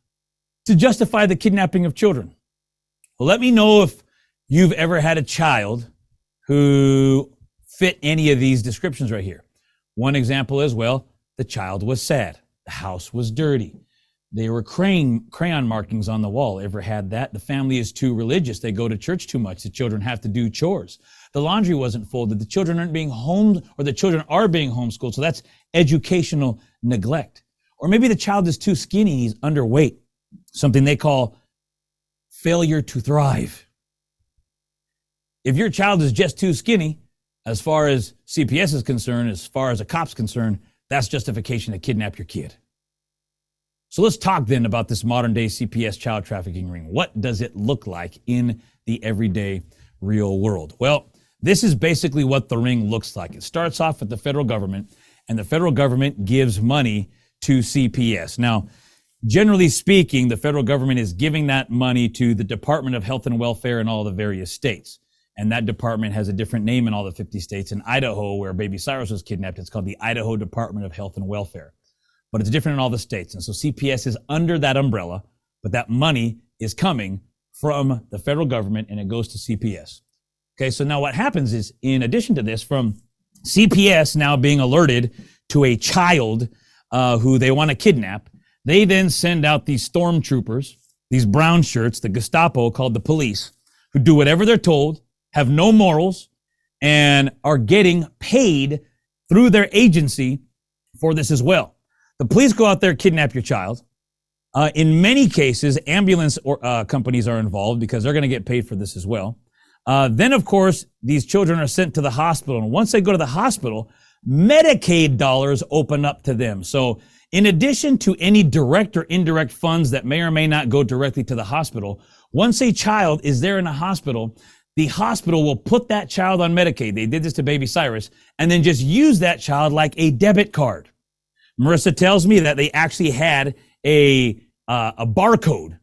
B: to justify the kidnapping of children? Well, let me know if you've ever had a child who fit any of these descriptions right here. One example is, well, the child was sad. The house was dirty. There were crayon markings on the wall. Ever had that? The family is too religious. They go to church too much. The children have to do chores. The laundry wasn't folded. The children aren't being home, or the children are being homeschooled. So that's educational neglect. Or maybe the child is too skinny. He's underweight. Something they call failure to thrive. If your child is just too skinny, as far as CPS is concerned, as far as a cop's concerned, that's justification to kidnap your kid. So let's talk then about this modern day CPS child trafficking ring. What does it look like in the everyday real world? Well, this is basically what the ring looks like. It starts off with the federal government, and the federal government gives money to CPS. Now, generally speaking, the federal government is giving that money to the Department of Health and Welfare in all the various states. And that department has a different name in all the 50 states. In Idaho, where Baby Cyrus was kidnapped, it's called the Idaho Department of Health and Welfare. But it's different in all the states. And so CPS is under that umbrella, but that money is coming from the federal government and it goes to CPS. Okay, so now what happens is, in addition to this, from CPS now being alerted to a child who they want to kidnap. They then send out these stormtroopers, these brown shirts, the Gestapo called the police, who do whatever they're told, have no morals, and are getting paid through their agency for this as well. The police go out there, kidnap your child. In many cases, ambulance companies are involved because they're going to get paid for this as well. Then, of course, these children are sent to the hospital. And once they go to the hospital, Medicaid dollars open up to them. So in addition to any direct or indirect funds that may or may not go directly to the hospital, once a child is there in a hospital, the hospital will put that child on Medicaid. They did this to Baby Cyrus, and then just use that child like a debit card. Marissa tells me that they actually had a barcode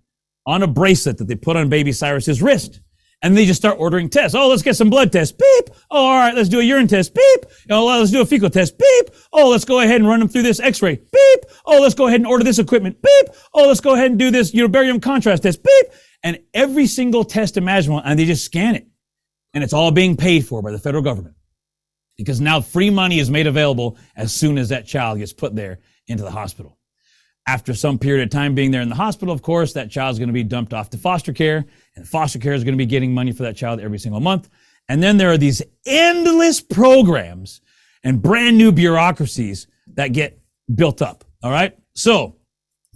B: on a bracelet that they put on Baby Cyrus's wrist. And they just start ordering tests. Oh, let's get some blood tests. Beep. Oh, all right, let's do a urine test. Beep. Oh, let's do a fecal test. Beep. Oh, let's go ahead and run them through this x-ray. Beep. Oh, let's go ahead and order this equipment. Beep. Oh, let's go ahead and do this barium contrast test. Beep. And every single test imaginable, and they just scan it. And it's all being paid for by the federal government. Because now free money is made available as soon as that child gets put there into the hospital. After some period of time being there in the hospital, of course, that child's going to be dumped off to foster care, and foster care is going to be getting money for that child every single month. And then there are these endless programs and brand new bureaucracies that get built up. All right. So,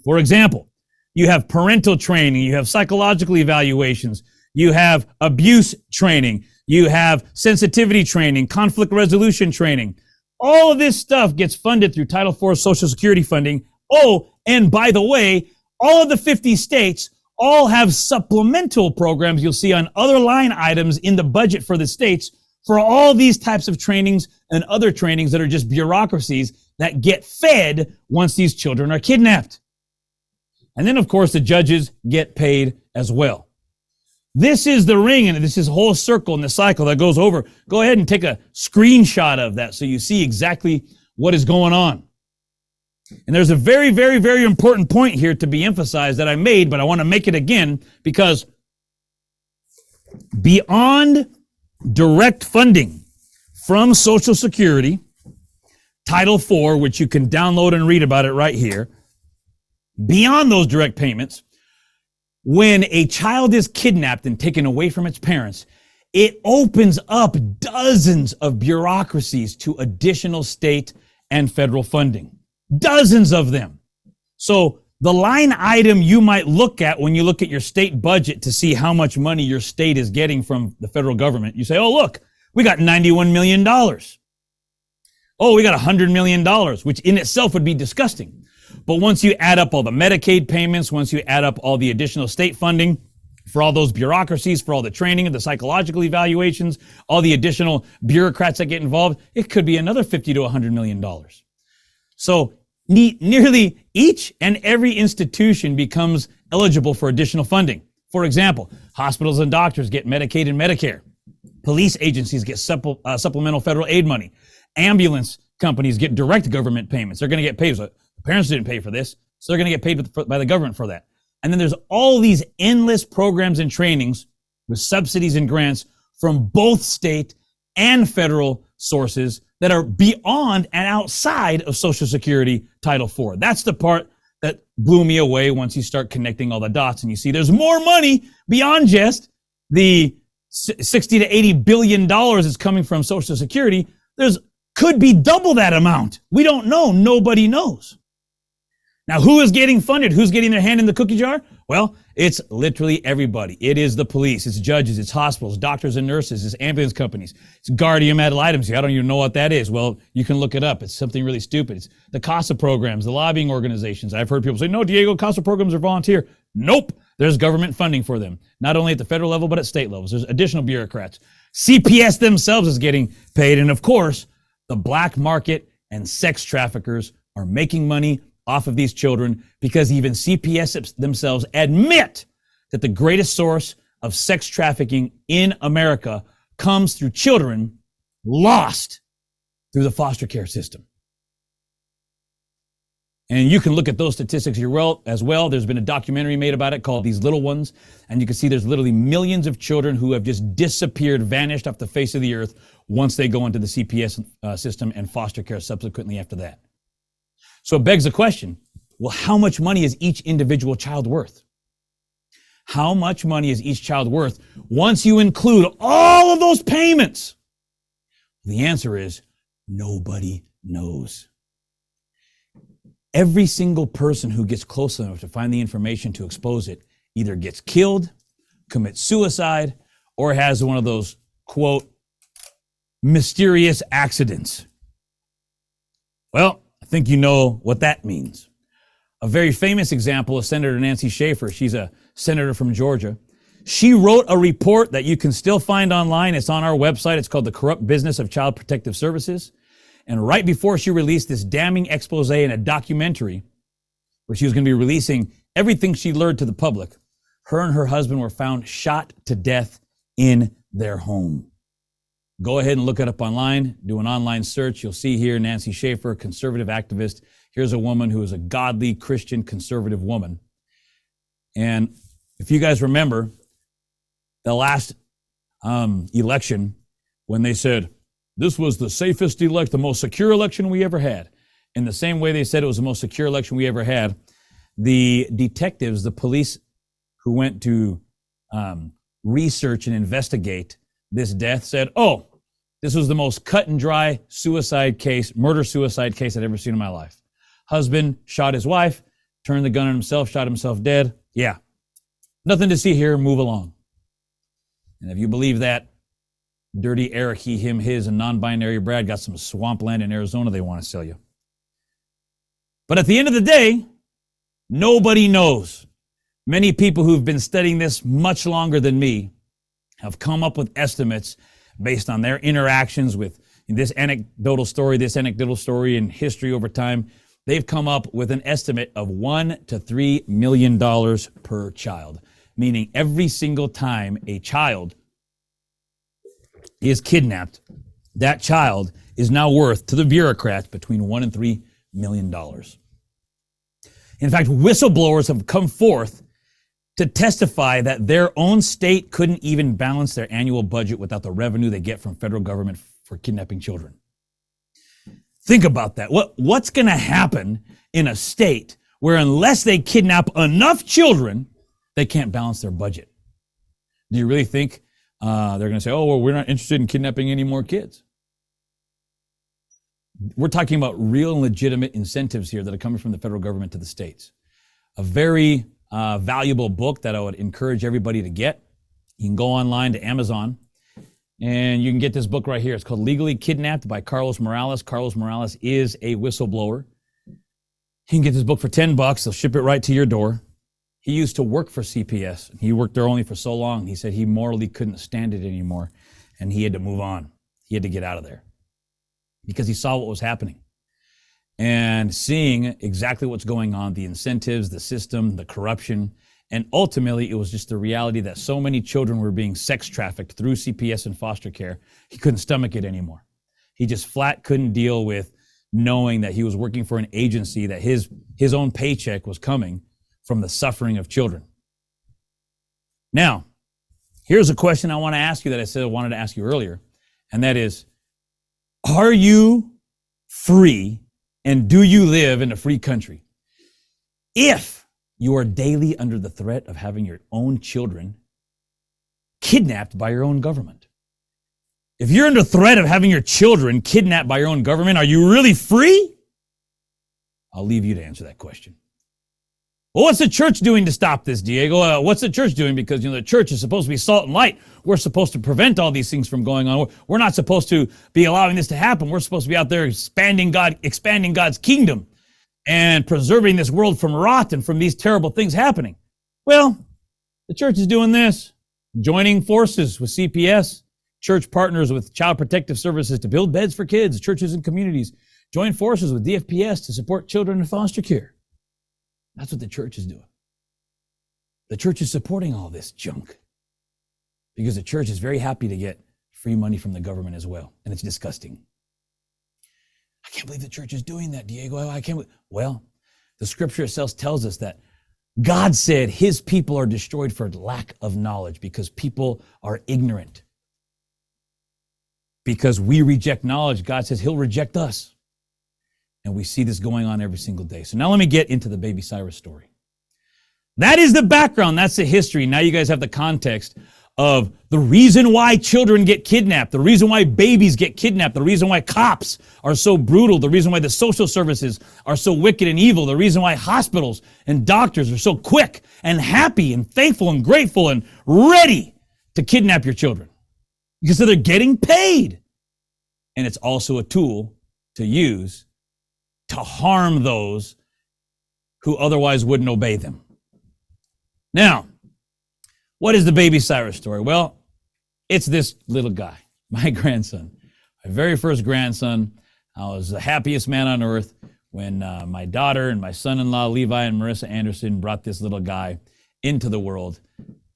B: for example, you have parental training, you have psychological evaluations, you have abuse training, you have sensitivity training, conflict resolution training. All of this stuff gets funded through Title IV Social Security funding. Oh, and by the way, all of the 50 states all have supplemental programs you'll see on other line items in the budget for the states for all these types of trainings and other trainings that are just bureaucracies that get fed once these children are kidnapped. And then, of course, the judges get paid as well. This is the ring, and this is a whole circle in the cycle that goes over. Go ahead and take a screenshot of that so you see exactly what is going on. And there's a very, very, very important point here to be emphasized that I made, but I want to make it again because beyond direct funding from Social Security, Title IV, which you can download and read about it right here, beyond those direct payments, when a child is kidnapped and taken away from its parents, it opens up dozens of bureaucracies to additional state and federal funding. Dozens of them. So the line item you might look at when you look at your state budget to see how much money your state is getting from the federal government, you say, oh, look, we got $91 million. Oh, we got $100 million, which in itself would be disgusting. But once you add up all the Medicaid payments, once you add up all the additional state funding for all those bureaucracies, for all the training and the psychological evaluations, all the additional bureaucrats that get involved, it could be another $50 to $100 million. So nearly each and every institution becomes eligible for additional funding. For example, hospitals and doctors get Medicaid and Medicare. Police agencies get supplemental federal aid money. Ambulance companies get direct government payments. They're going to get paid. So the parents didn't pay for this, so they're going to get paid by the government for that. And then there's all these endless programs and trainings with subsidies and grants from both state and federal sources that are beyond and outside of Social Security Title IV. That's the part that blew me away once you start connecting all the dots and you see there's more money beyond just the 60 to 80 billion dollars that's coming from Social Security. There's could be double that amount. We don't know. Nobody knows. Now, who is getting funded? Who's getting their hand in the cookie jar? Well, it's literally everybody. It is the police, it's judges, it's hospitals, doctors and nurses, it's ambulance companies, it's guardian ad litem. I don't even know what that is. Well, you can look it up. It's something really stupid. It's the CASA programs, the lobbying organizations. I've heard people say, no, Diego, CASA programs are volunteer. Nope. There's government funding for them, not only at the federal level, but at state levels. There's additional bureaucrats. CPS themselves is getting paid. And of course, the black market and sex traffickers are making money off of these children because even CPS themselves admit that the greatest source of sex trafficking in America comes through children lost through the foster care system. And you can look at those statistics as well. There's been a documentary made about it called These Little Ones. And you can see there's literally millions of children who have just disappeared, vanished off the face of the earth once they go into the CPS system and foster care subsequently after that. So it begs the question, well, how much money is each individual child worth? How much money is each child worth once you include all of those payments? The answer is nobody knows. Every single person who gets close enough to find the information to expose it either gets killed, commits suicide, or has one of those, quote, mysterious accidents. Well, I think you know what that means. A very famous example is Senator Nancy Schaefer. She's a senator from Georgia. She wrote a report that you can still find online. It's on our website. It's called The Corrupt Business of Child Protective Services. And right before she released this damning expose in a documentary where she was going to be releasing everything she learned to the public, her and her husband were found shot to death in their home. Go ahead and look it up online. Do an online search. You'll see here Nancy Schaefer, conservative activist. Here's a woman who is a godly Christian conservative woman. And if you guys remember the last election when they said, this was the safest the most secure election we ever had. In the same way they said it was the most secure election we ever had, the detectives, the police who went to research and investigate this death said, oh, this was the most cut and dry suicide case, murder-suicide case I'd ever seen in my life. Husband shot his wife, turned the gun on himself, shot himself dead. Yeah, nothing to see here, move along. And if you believe that, dirty Eric, he, him, his, and non-binary Brad got some swampland in Arizona they want to sell you. But at the end of the day, nobody knows. Many people who've been studying this much longer than me have come up with estimates based on their interactions with this anecdotal story and history over time. They've come up with an estimate of $1 to $3 million per child, meaning every single time a child is kidnapped, that child is now worth to the bureaucrats between $1 and $3 million. In fact, whistleblowers have come forth to testify that their own state couldn't even balance their annual budget without the revenue they get from federal government for kidnapping children. Think about that. What's going to happen in a state where unless they kidnap enough children, they can't balance their budget? Do you really think they're going to say, oh, well, we're not interested in kidnapping any more kids? We're talking about real and legitimate incentives here that are coming from the federal government to the states. A very valuable book that I would encourage everybody to get. You can go online to Amazon and you can get this book right here. It's called Legally Kidnapped by Carlos Morales. Carlos Morales is a whistleblower. You can get this book for $10. They'll ship it right to your door. He used to work for CPS. He worked there only for so long. He said he morally couldn't stand it anymore and he had to move on. He had to get out of there because he saw what was happening. And seeing exactly what's going on, the incentives, the system, the corruption, and ultimately it was just the reality that so many children were being sex trafficked through CPS and foster care, he couldn't stomach it anymore. He just flat couldn't deal with knowing that he was working for an agency, that his own paycheck was coming from the suffering of children. Now, here's a question I want to ask you that I said I wanted to ask you earlier, and that is, are you free and do you live in a free country? If you are daily under the threat of having your own children kidnapped by your own government. If you're under threat of having your children kidnapped by your own government, are you really free? I'll leave you to answer that question. Well, what's the church doing to stop this, Diego? What's the church doing? Because, the church is supposed to be salt and light. We're supposed to prevent all these things from going on. We're not supposed to be allowing this to happen. We're supposed to be out there expanding God's kingdom and preserving this world from rot and from these terrible things happening. Well, the church is doing this, joining forces with CPS, church partners with Child Protective Services to build beds for kids, churches and communities, join forces with DFPS to support children in foster care. That's what the church is doing. The church is supporting all this junk because the church is very happy to get free money from the government as well. And it's disgusting. I can't believe the church is doing that, Diego. Well, the scripture itself tells us that God said his people are destroyed for lack of knowledge because people are ignorant. Because we reject knowledge, God says he'll reject us. And we see this going on every single day. So now let me get into the Baby Cyrus story. That is the background. That's the history. Now you guys have the context of the reason why children get kidnapped, the reason why babies get kidnapped, the reason why cops are so brutal, the reason why the social services are so wicked and evil, the reason why hospitals and doctors are so quick and happy and thankful and grateful and ready to kidnap your children. Because they're getting paid. And it's also a tool to use to harm those who otherwise wouldn't obey them. Now, what is the Baby Cyrus story? Well, it's this little guy, my grandson, my very first grandson. I was the happiest man on earth when my daughter and my son-in-law, Levi and Marissa Anderson, brought this little guy into the world,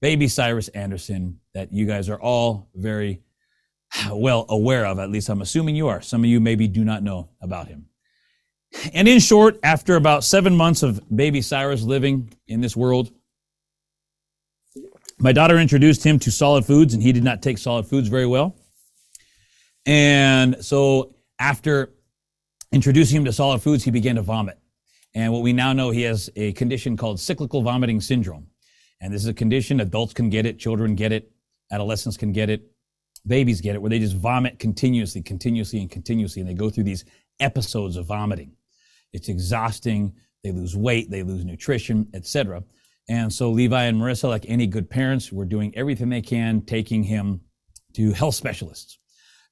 B: Baby Cyrus Anderson, that you guys are all very well aware of. At least I'm assuming you are. Some of you maybe do not know about him. And in short, after about 7 months of Baby Cyrus living in this world, my daughter introduced him to solid foods, and he did not take solid foods very well. And so after introducing him to solid foods, he began to vomit. And what we now know, he has a condition called cyclical vomiting syndrome. And this is a condition, adults can get it, children get it, adolescents can get it, babies get it, where they just vomit continuously, and they go through these episodes of vomiting. It's exhausting, they lose weight, they lose nutrition, etc. And so Levi and Marissa, like any good parents, were doing everything they can, taking him to health specialists.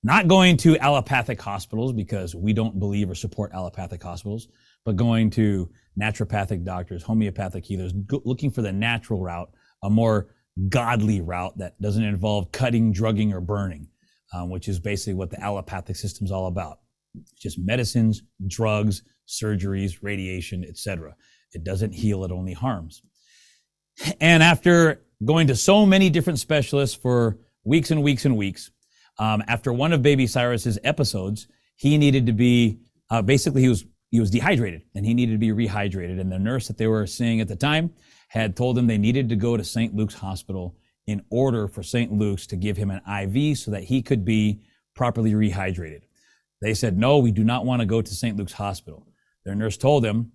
B: Not going to allopathic hospitals, because we don't believe or support allopathic hospitals, but going to naturopathic doctors, homeopathic healers, looking for the natural route, a more godly route that doesn't involve cutting, drugging, or burning, which is basically what the allopathic system is all about. It's just medicines, drugs, surgeries, radiation, etc. It doesn't heal, it only harms. And after going to so many different specialists for weeks and weeks and weeks, after one of Baby Cyrus's episodes, he needed to be, basically he was dehydrated and he needed to be rehydrated. And the nurse that they were seeing at the time had told them they needed to go to St. Luke's Hospital in order for St. Luke's to give him an IV so that he could be properly rehydrated. They said, no, we do not want to go to St. Luke's Hospital. Their nurse told them,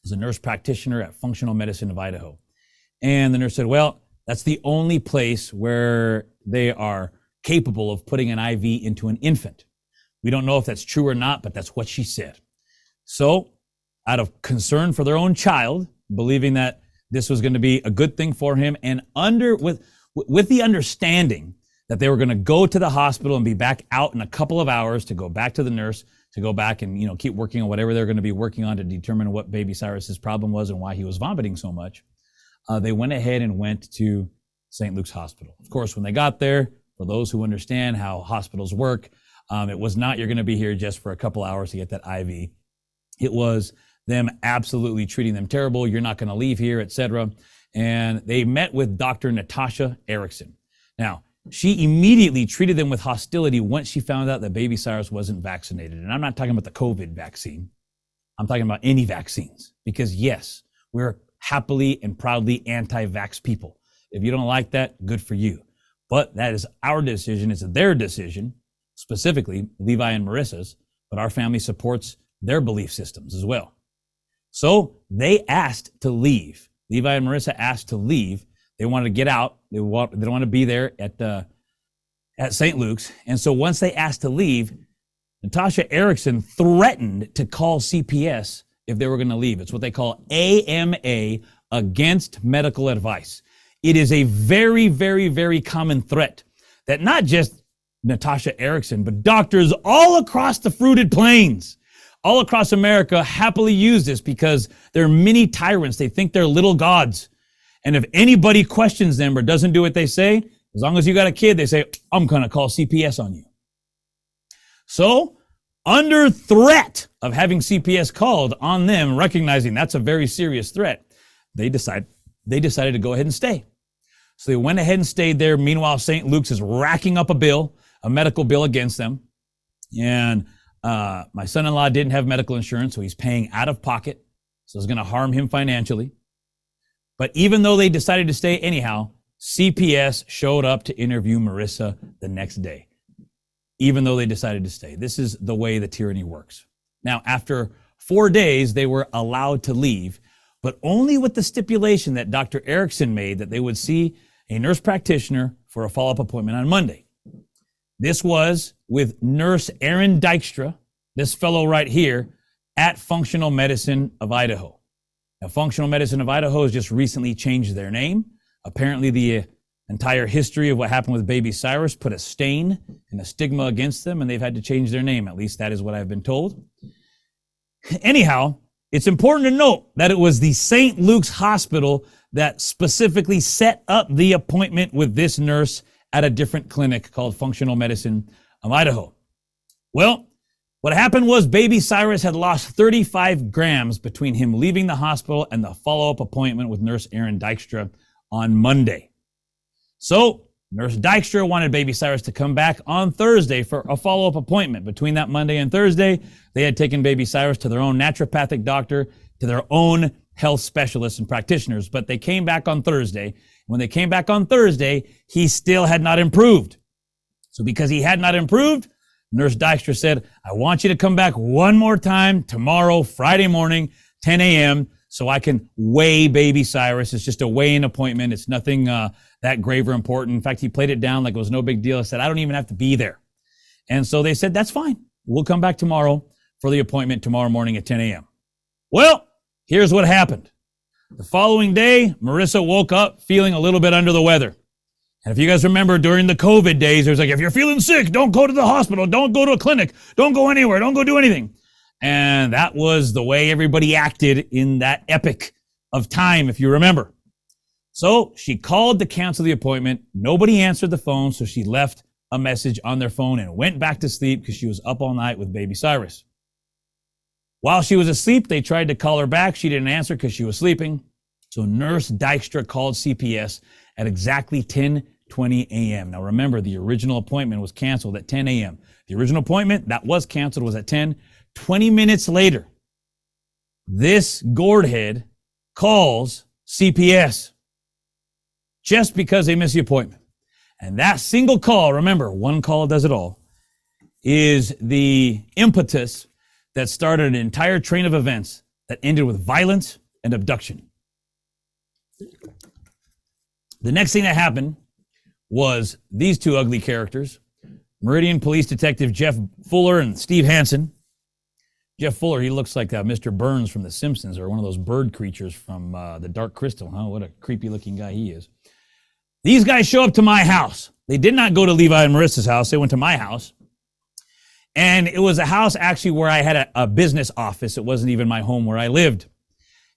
B: as a nurse practitioner at Functional Medicine of Idaho. And the nurse said, well, that's the only place where they are capable of putting an IV into an infant. We don't know if that's true or not, but that's what she said. So out of concern for their own child, believing that this was going to be a good thing for him, and with the understanding that they were going to go to the hospital and be back out in a couple of hours to go back to the nurse, to go back and keep working on whatever they're going to be working on to determine what Baby Cyrus's problem was and why he was vomiting so much. They went ahead and went to St. Luke's Hospital. Of course, when they got there, for those who understand how hospitals work, it was not, you're going to be here just for a couple hours to get that IV. It was them absolutely treating them terrible. You're not going to leave here, etc. And they met with Dr. Natasha Erickson. Now, she immediately treated them with hostility once she found out that Baby Cyrus wasn't vaccinated. And I'm not talking about the COVID vaccine. I'm talking about any vaccines. Because yes, we're happily and proudly anti-vax people. If you don't like that, good for you. But that is our decision. It's their decision, specifically Levi and Marissa's, but our family supports their belief systems as well. So they asked to leave. Levi and Marissa asked to leave. They wanted to get out. They don't want to be there at St. Luke's. And so once they asked to leave, Natasha Erickson threatened to call CPS if they were going to leave. It's what they call AMA, against medical advice. It is a very, very, very common threat that not just Natasha Erickson, but doctors all across the fruited plains, all across America happily use this because they're mini tyrants. They think they're little gods. And if anybody questions them or doesn't do what they say, as long as you got a kid, they say, I'm going to call CPS on you. So under threat of having CPS called on them, recognizing that's a very serious threat, they decided to go ahead and stay. So they went ahead and stayed there. Meanwhile, St. Luke's is racking up a medical bill against them. And my son-in-law didn't have medical insurance, so he's paying out of pocket. So it's going to harm him financially. But even though they decided to stay anyhow, CPS showed up to interview Marissa the next day, even though they decided to stay. This is the way the tyranny works. Now, after 4 days they were allowed to leave, but only with the stipulation that Dr. Erickson made that they would see a nurse practitioner for a follow-up appointment on Monday. This was with Nurse Aaron Dykstra, this fellow right here, at Functional Medicine of Idaho. Now, Functional Medicine of Idaho has just recently changed their name. Apparently, the entire history of what happened with Baby Cyrus put a stain and a stigma against them, and they've had to change their name. At least that is what I've been told. Anyhow, it's important to note that it was the St. Luke's Hospital that specifically set up the appointment with this nurse at a different clinic called Functional Medicine of Idaho. Well, what happened was Baby Cyrus had lost 35 grams between him leaving the hospital and the follow-up appointment with Nurse Aaron Dykstra on Monday. So, Nurse Dykstra wanted Baby Cyrus to come back on Thursday for a follow-up appointment. Between that Monday and Thursday, they had taken Baby Cyrus to their own naturopathic doctor, to their own health specialists and practitioners, but they came back on Thursday. When they came back on Thursday, he still had not improved. So because he had not improved, Nurse Dykstra said, I want you to come back one more time tomorrow, Friday morning, 10 a.m., so I can weigh Baby Cyrus. It's just a weighing appointment. It's nothing that grave or important. In fact, he played it down like it was no big deal. I said, I don't even have to be there. And so they said, that's fine. We'll come back tomorrow for the appointment tomorrow morning at 10 a.m. Well, here's what happened. The following day, Marissa woke up feeling a little bit under the weather. And if you guys remember during the COVID days, there's like, if you're feeling sick, don't go to the hospital, don't go to a clinic, don't go anywhere, don't go do anything. And that was the way everybody acted in that epoch of time, if you remember. So she called to cancel the appointment. Nobody answered the phone, so she left a message on their phone and went back to sleep because she was up all night with Baby Cyrus. While she was asleep, they tried to call her back. She didn't answer because she was sleeping. So Nurse Dykstra called CPS at exactly 10:20 a.m. Now remember, the original appointment was canceled at 10 a.m. The original appointment that was canceled was at 10. 20 minutes later, this gourdhead calls CPS just because they missed the appointment. And that single call, remember, one call does it all, is the impetus that started an entire train of events that ended with violence and abduction. The next thing that happened was these two ugly characters, Meridian Police Detective Jeff Fuller and Steve Hansen. Jeff Fuller, he looks like Mr. Burns from The Simpsons, or one of those bird creatures from the Dark Crystal, huh? What a creepy looking guy he is. These guys show up to my house. They did not go to Levi and Marissa's house. They went to my house. And it was a house actually where I had a business office. It wasn't even my home where I lived.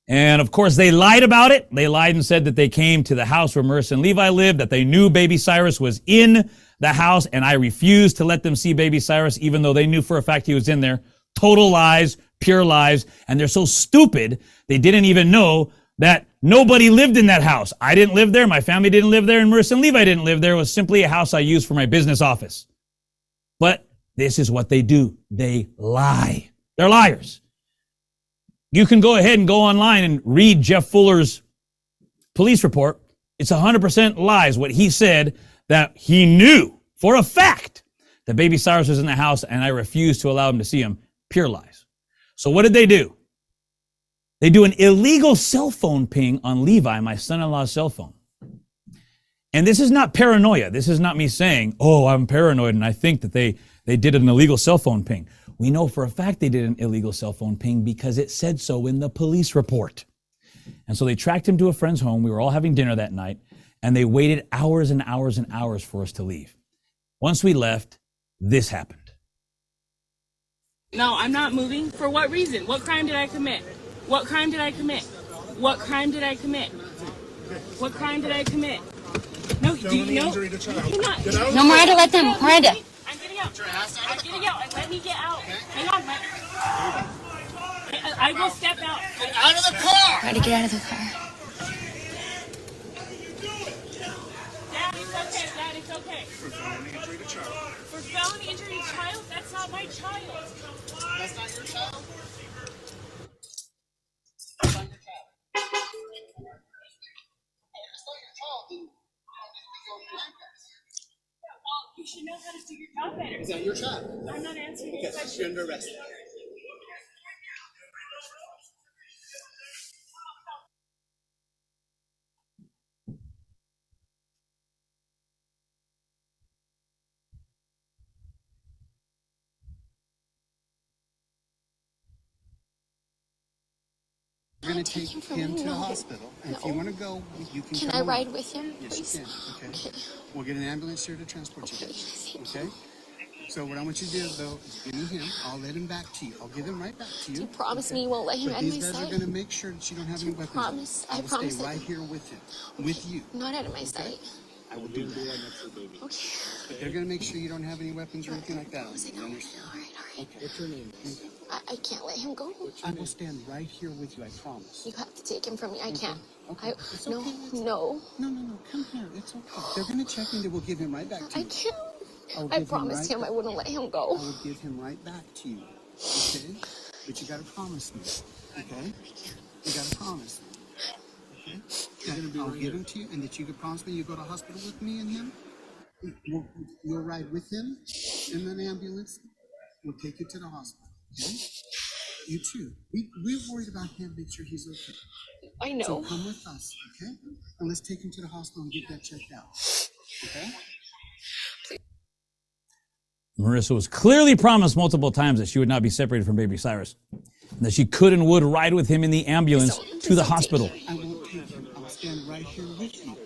B: And of course, they lied about it. They lied and said that they came to the house where Marissa and Levi lived, that they knew Baby Cyrus was in the house, and I refused to let them see Baby Cyrus, even though they knew for a fact he was in there. Total lies, pure lies, and they're so stupid, they didn't even know that nobody lived in that house. I didn't live there, my family didn't live there, and Marissa and Levi didn't live there. It was simply a house I used for my business office. But this is what they do. They lie. They're liars. You can go ahead and go online and read Jeff Fuller's police report. It's 100% lies. What he said, that he knew for a fact that Baby Cyrus was in the house and I refused to allow him to see him. Pure lies. So what did they do? They do an illegal cell phone ping on Levi, my son-in-law's cell phone. And this is not paranoia. This is not me saying, oh, I'm paranoid and I think that they did an illegal cell phone ping. We know for a fact they did an illegal cell phone ping because it said so in the police report. And so they tracked him to a friend's home. We were all having dinner that night, and they waited hours and hours and hours for us to leave. Once we left, this happened.
D: No, I'm not moving. For what reason? What crime did I commit? What crime did I commit? What crime did I commit? What crime did I commit? No, do you know?
F: No, Miranda, let them. Miranda.
D: I'm getting out. I'm getting out. And let me get out. Hang on. I will step out.
E: Get out of the car!
F: Try to get out of the car.
D: Dad, it's okay. Dad, it's okay. For felony injury to child. For felony injury to child? That's not my child.
E: That's not your child?
D: That's not your child, then well, you should know how to do your job better.
E: Is that your child?
D: I'm not answering your
E: Okay,
D: question.
E: you're under arrest.
G: We're going to
F: Take
G: take
F: him from
G: him
F: me.
G: to the
F: No.
G: hospital. And if
F: No.
G: you want to go, you can
F: Can
G: come
F: I
G: along.
F: ride with him,
G: Yes,
F: please?
G: you can. Okay.
F: Okay.
G: We'll get an ambulance here to transport you
F: Okay,
G: guys.
F: thank
G: Okay? So what I want you to do, though, is give me him. I'll let him back to you. I'll give him right back to you.
F: You promise me you won't let him
G: But
F: out of my
G: these guys are
F: sight?
G: going to make sure that you don't have any weapons.
F: promise?
G: I
F: I
G: will
F: promise
G: stay
F: that-
G: right here with him. With you.
F: Not out of my sight.
G: I will do that.
F: Okay.
G: But they're going to make sure you don't have any weapons or anything like that.
F: I
G: You
F: know.
G: understand?
F: All right, all right.
G: Okay. What's your name?
F: I can't let him go.
G: I will stand right here with you, I promise.
F: You have to take him from me. I can't.
G: Okay. It's
F: No,
G: okay.
F: no.
G: No. Come here. It's okay. They're going to check me. They will give him right back to
F: I
G: you.
F: can't.
G: I'll
F: I
G: give
F: promised
G: right
F: him I
G: back-
F: wouldn't let him
G: I
F: go.
G: will give him right back to you. Okay? But you got to promise me. Okay? You got to promise me. Okay? I'll give him to you, and that you can promise me you go to hospital with me and him. You'll ride with him in an ambulance. We'll take you to the hospital. Okay? You too. We're worried about him, make sure he's okay.
F: I
G: So
F: know.
G: come with us, okay? And let's take him to the hospital and get that checked out. Okay?
B: Marissa was clearly promised multiple times that she would not be separated from baby Cyrus, and that she could and would ride with him in the ambulance to the hospital.
G: I won't take him. I'll stand right here with you.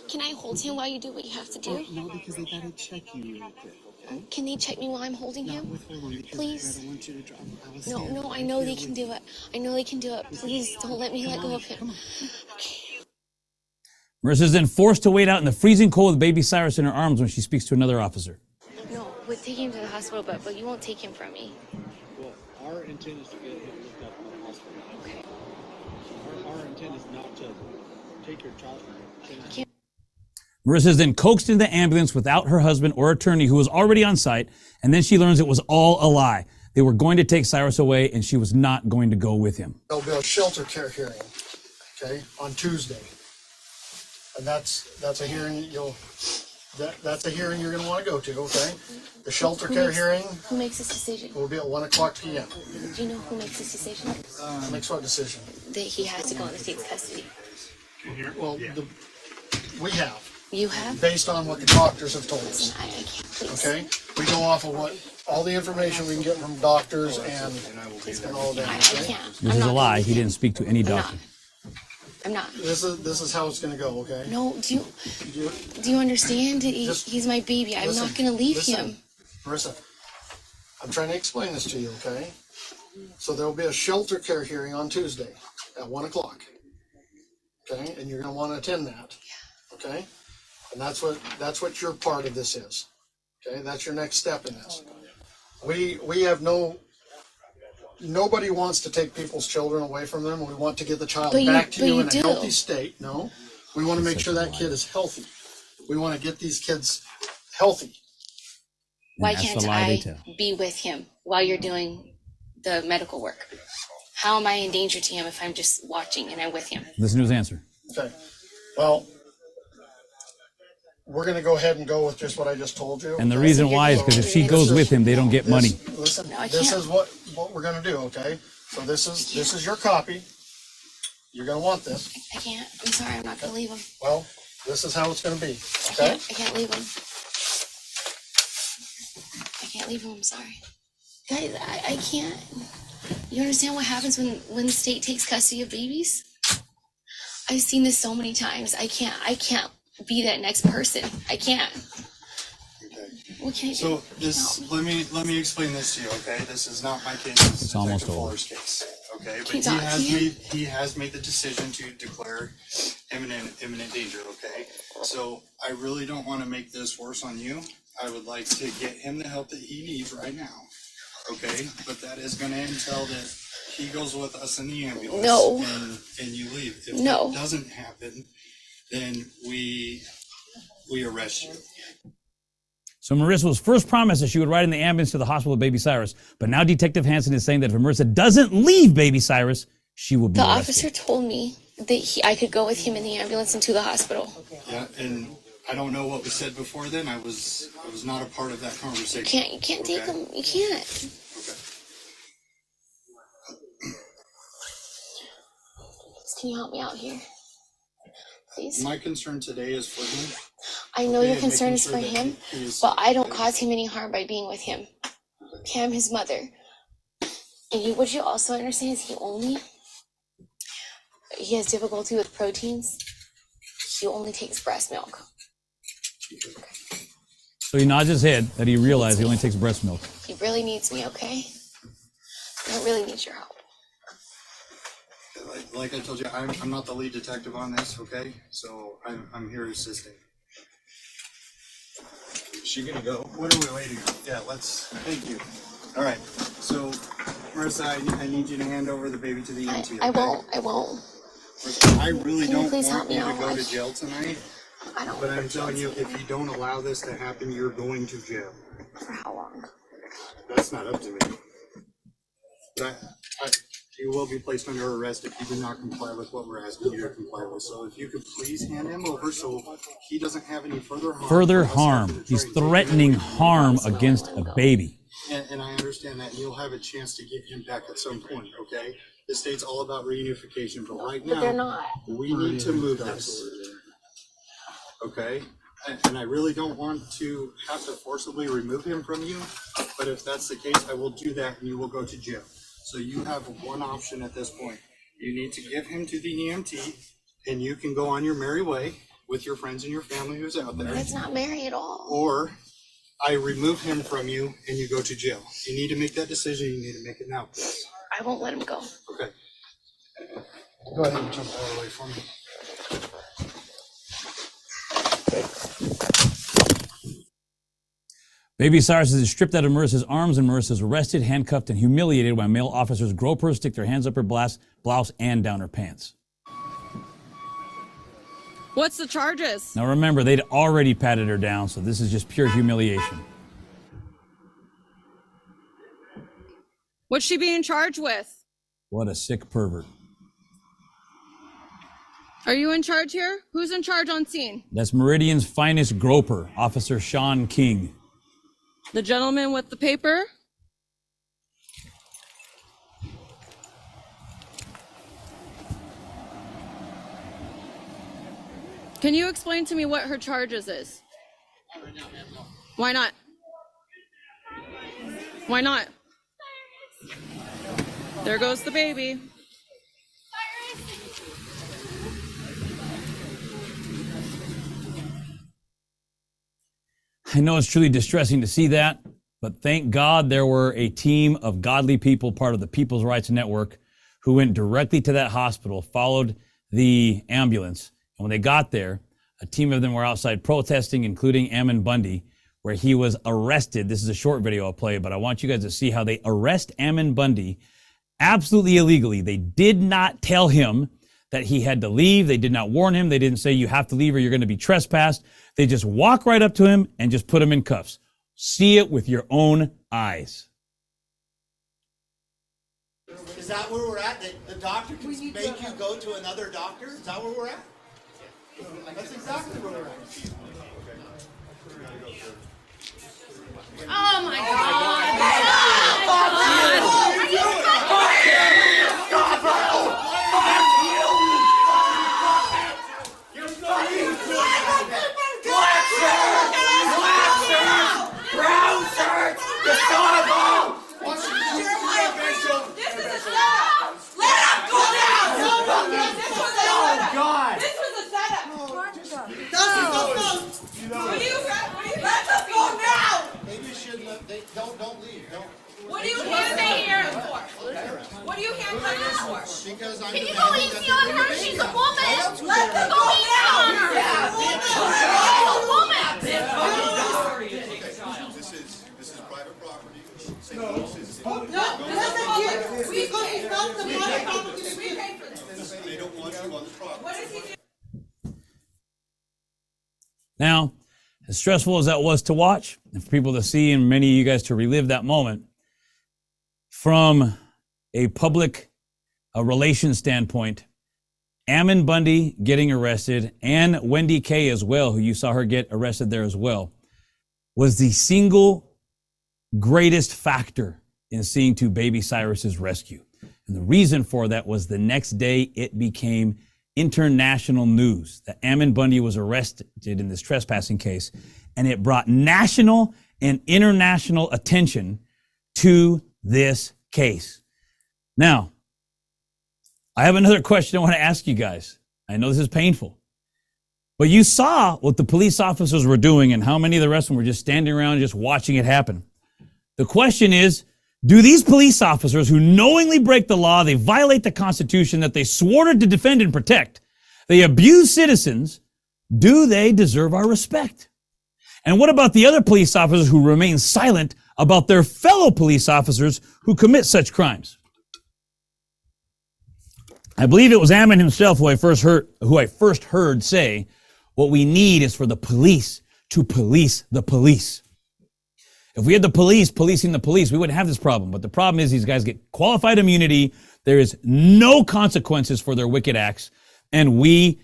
F: Can I hold him while you do what you have to do?
G: No, because they gotta check you real quick, okay?
F: Can they check me while I'm holding
G: Not
F: him?
G: withhold him because
F: Please.
G: I don't want you to drop him. I will
F: No,
G: stand
F: no, I
G: right
F: know
G: here
F: they
G: with
F: can
G: you.
F: do it. I know they can do it. Please don't let me let go of him.
G: Come on.
B: Marissa is then forced to wait out in the freezing cold with baby Cyrus in her arms when she speaks to another officer.
F: No, we'll take him to the hospital, but you won't take him from me.
H: Well, our intent is to get him looked up in the hospital.
F: Okay.
H: Our intent is not to take your child from you.
B: Marissa is then coaxed into the ambulance without her husband or attorney, who was already on site, and then she learns it was all a lie. They were going to take Cyrus away, and she was not going to go with him.
I: There'll be a shelter care hearing, okay, on Tuesday. And that's a hearing that's a hearing you're gonna wanna go to, okay? The shelter care hearing
F: Who makes this decision?
I: will be at 1:00 p.m.
F: Do you know who makes this decision?
I: Makes what decision?
F: That he has to go in the state's custody.
I: Well, we have,
F: You have?
I: based on what the doctors have told us,
F: I can't, please.
I: okay? We go off of what, all the information we can get from doctors and all that,
F: I
I: okay?
F: can't.
B: This is a lie. He didn't speak to any
F: I'm not.
B: doctor.
F: I'm not.
I: This is how it's gonna go, okay?
F: No, do
I: You-
F: you understand?
I: Just
F: He's my baby. I'm
I: listen,
F: not gonna leave
I: listen.
F: him.
I: Marissa, I'm trying to explain this to you, okay? So there'll be a shelter care hearing on Tuesday at 1:00. Okay, and you're gonna want to attend that. Okay? And that's what your part of this is. Okay, that's your next step in this. We have nobody wants to take people's children away from them. We want to get the child back to you in a healthy state. No. We want to make sure that kid is healthy. We want to get these kids healthy.
F: Why
B: that's
F: can't
B: the lie they
F: I
B: tell.
F: be with him while you're doing the medical work? How am I in danger to him if I'm just watching and I'm with him?
B: Listen to his answer.
I: Okay. Well, we're going to go ahead and go with just what I just told you.
B: And the
I: okay?
B: reason why is because if she goes with him, they don't get money.
I: Listen,
F: No, I
I: this
F: can't.
I: is what we're going to do, okay? So this is your copy. You're going to want this.
F: I can't. I'm sorry. I'm not gonna leave him.
I: Well, this is how it's going to be,
F: I
I: okay?
F: can't leave him. I can't leave him. I'm sorry. Guys, I can't. You understand what happens when the state takes custody of babies? I've seen this so many times. I can't be that next person. I can't. What can I do?
J: So this, let me explain this to you, okay? This is not my case. This is
B: almost
J: Detective
B: over.
J: Fuller's case, okay? But
F: Can you talk to him?
J: he has made the decision to declare imminent danger, okay? So I really don't want to make this worse on you. I would like to get him the help that he needs right now, okay? But that is going to entail that he goes with us in the ambulance.
F: No.
J: And you leave. If
F: No.
J: that doesn't happen, then we arrest you.
B: So Marissa was first promised that she would ride in the ambulance to the hospital with baby Cyrus, but now Detective Hansen is saying that if Marissa doesn't leave baby Cyrus, she will be
F: The
B: arrested.
F: officer told me that I could go with him in the ambulance and to the hospital.
J: Yeah, and I don't know what was said before then. I was not a part of that conversation.
F: You can't take
J: Okay.
F: him. You can't.
J: Okay.
F: Can you help me out here? Please.
J: My concern today is for him.
F: I know
J: Okay,
F: your
J: and
F: concern
J: making
F: is
J: sure
F: for
J: that
F: him,
J: he is-
F: but I don't cause him any harm by being with him. Okay, I'm his mother. And what you also understand is he only, he has difficulty with proteins. He only takes breast milk.
B: So he nods his head that he realized he only takes breast milk.
F: He really needs me, okay? I really need your help.
J: Like I told you, I'm not the lead detective on this, okay? So I'm here assisting. Is she gonna go? What are we waiting on? Yeah, thank you. All right, so Marissa, I need you to hand over the baby to the EMT.
F: I won't.
J: Marissa, I really
F: Can you
J: don't
F: please help
J: want
F: me
J: you to
F: out?
J: go to jail tonight.
F: I don't.
J: But I'm telling you, if you don't allow this to happen, you're going to jail.
F: For how long?
J: That's not up to me. But you will be placed under arrest if you do not comply with what we're asking you to comply with. So if you could please hand him over so he doesn't have any further harm.
B: Further harm. He's threatening harm against a baby.
J: And I understand that, and you'll have a chance to get him back at some point, okay? The state's all about reunification, but right
F: But they're
J: now,
F: not.
J: we need to move this. Okay? And I really don't want to have to forcibly remove him from you, but if that's the case, I will do that and you will go to jail. So you have one option at this point. You need to give him to the EMT, and you can go on your merry way with your friends and your family who's out there.
F: It's not Mary at all.
J: Or I remove him from you and you go to jail. You need to make that decision. You need to make it now, please.
F: I won't let him go.
J: Okay. Go ahead and jump out of the way for me.
B: Baby Cyrus is stripped out of Marissa's arms, and Marissa is arrested, handcuffed, and humiliated while male officers grope her, stick their hands up her blouse, and down her pants.
K: What's the charges?
B: Now remember, they'd already patted her down, so this is just pure humiliation.
K: What's she being charged with?
B: What a sick pervert.
K: Are you in charge here? Who's in charge on scene?
B: That's Meridian's finest groper, Officer Sean King.
K: The gentleman with the paper? Can you explain to me what her charges is? Why not? Why not? There goes the baby.
B: I know it's truly distressing to see that, but thank God there were a team of godly people, part of the People's Rights Network, who went directly to that hospital, followed the ambulance. And when they got there, a team of them were outside protesting, including Ammon Bundy, where he was arrested. This is a short video I'll play, but I want you guys to see how they arrest Ammon Bundy absolutely illegally. They did not tell him that he had to leave. They did not warn him. They didn't say you have to leave or you're going to be trespassed. They just walk right up to him and just put him in cuffs. See it with your own eyes.
E: Is that where we're at? The doctor can make you go to another doctor? Is that where we're at? That's exactly where we're at.
D: Oh my God!
E: Brown shirts! Dishonorable!
D: This is a setup! Let him go down! This was a setup!
E: God!
D: This was a setup! What do you let us go now!
E: Maybe you shouldn't let, don't leave.
D: What do you handcuff here for? What do you handcuff her for?
E: Because I'm
F: Can you go easy on her? She's a woman.
D: Let them go down on her!
F: She's a woman.
E: This is private property.
D: No, this is public. We paid for this.
E: They don't want you on the property.
D: What is he doing?
B: Now, as stressful as that was to watch, and for people to see and many of you guys to relive that moment, from a public relations standpoint, Ammon Bundy getting arrested and Wendy Kay as well, who you saw her get arrested there as well, was the single greatest factor in seeing to Baby Cyrus's rescue. And the reason for that was the next day it became international news that Ammon Bundy was arrested in this trespassing case, and it brought national and international attention to this case. Now, I have another question I want to ask you guys. I know this is painful, but you saw what the police officers were doing and how many of the rest of them were just standing around just watching it happen. The question is, do these police officers who knowingly break the law, they violate the Constitution that they swore to defend and protect, they abuse citizens, do they deserve our respect? And what about the other police officers who remain silent about their fellow police officers who commit such crimes? I believe it was Ammon himself who I first heard say, what we need is for the police to police the police. If we had the police policing the police, we wouldn't have this problem. But the problem is these guys get qualified immunity. There is no consequences for their wicked acts. And we,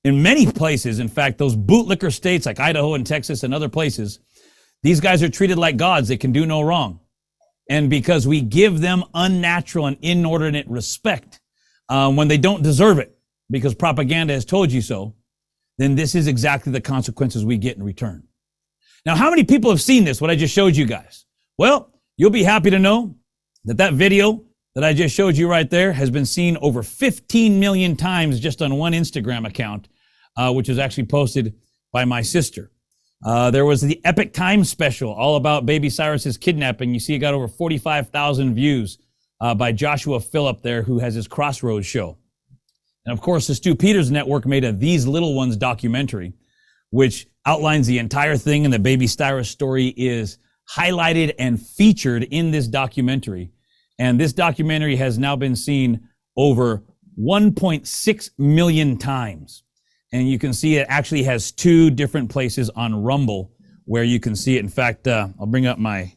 B: in many places, in fact, those bootlicker states like Idaho and Texas and other places, these guys are treated like gods. They can do no wrong. And because we give them unnatural and inordinate respect when they don't deserve it, because propaganda has told you so, then this is exactly the consequences we get in return. Now, how many people have seen this, what I just showed you guys? Well, you'll be happy to know that that video that I just showed you right there has been seen over 15 million times just on one Instagram account, which was actually posted by my sister. There was the Epic Times special all about Baby Cyrus's kidnapping. You see it got over 45,000 views by Joshua Phillip there, who has his Crossroads show. And of course, the Stu Peters Network made a These Little Ones documentary, which outlines the entire thing, and the Baby Cyrus story is highlighted and featured in this documentary. And this documentary has now been seen over 1.6 million times. And you can see it actually has 2 different places on Rumble where you can see it. In fact, I'll bring up my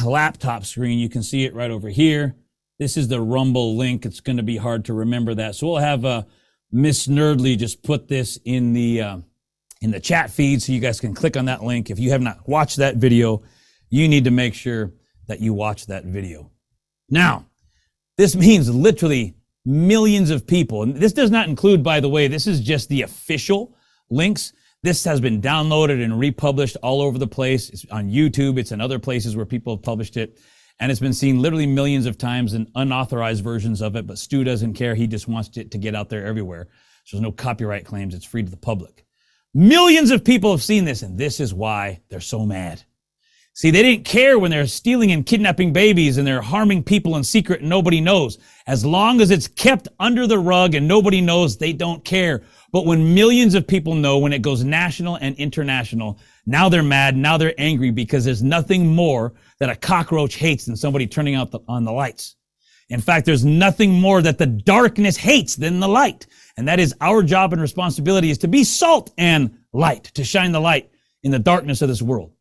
B: laptop screen. You can see it right over here. This is the Rumble link. It's going to be hard to remember that. So we'll have Miss Nerdly just put this in the chat feed so you guys can click on that link. If you have not watched that video, you need to make sure that you watch that video. Now, this means literally millions of people, and this does not include, by the way, this is just the official links. This has been downloaded and republished all over the place. It's on YouTube. It's in other places where people have published it. And it's been seen literally millions of times in unauthorized versions of it, but Stu doesn't care. He just wants it to get out there everywhere. So there's no copyright claims. It's free to the public. Millions of people have seen this, and this is why they're so mad. See, they didn't care when they're stealing and kidnapping babies and they're harming people in secret and nobody knows. As long as it's kept under the rug and nobody knows, they don't care. But when millions of people know, when it goes national and international, now they're mad, now they're angry, because there's nothing more that a cockroach hates than somebody turning out on the lights. In fact, there's nothing more that the darkness hates than the light. And that is our job and responsibility, is to be salt and light, to shine the light in the darkness of this world.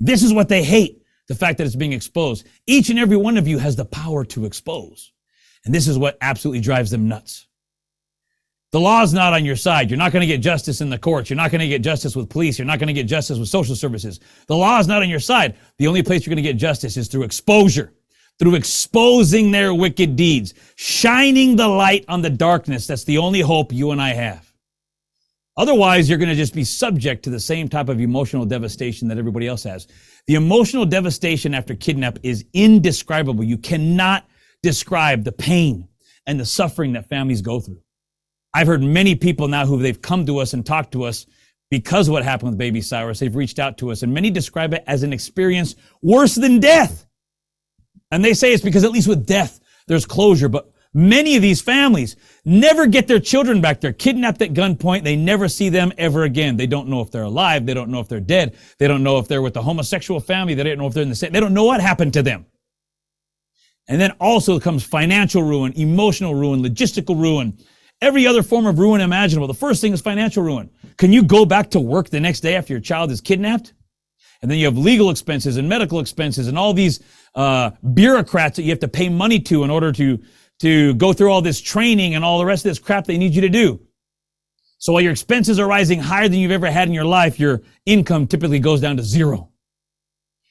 B: This is what they hate, the fact that it's being exposed. Each and every one of you has the power to expose. And this is what absolutely drives them nuts. The law is not on your side. You're not going to get justice in the courts. You're not going to get justice with police. You're not going to get justice with social services. The law is not on your side. The only place you're going to get justice is through exposure, through exposing their wicked deeds, shining the light on the darkness. That's the only hope you and I have. Otherwise, you're going to just be subject to the same type of emotional devastation that everybody else has. The emotional devastation after kidnap is indescribable. You cannot describe the pain and the suffering that families go through. I've heard many people now who they've come to us and talked to us because of what happened with Baby Cyrus. They've reached out to us, and many describe it as an experience worse than death. And they say it's because at least with death, there's closure. But many of these families never get their children back. They're kidnapped at gunpoint. They never see them ever again. They don't know if they're alive. They don't know if they're dead. They don't know if they're with a homosexual family. They don't know if they're in the same. They don't know what happened to them. And then also comes financial ruin, emotional ruin, logistical ruin, every other form of ruin imaginable. The first thing is financial ruin. Can you go back to work the next day after your child is kidnapped? And then you have legal expenses and medical expenses and all these bureaucrats that you have to pay money to in order to go through all this training and all the rest of this crap they need you to do. So while your expenses are rising higher than you've ever had in your life, your income typically goes down to zero.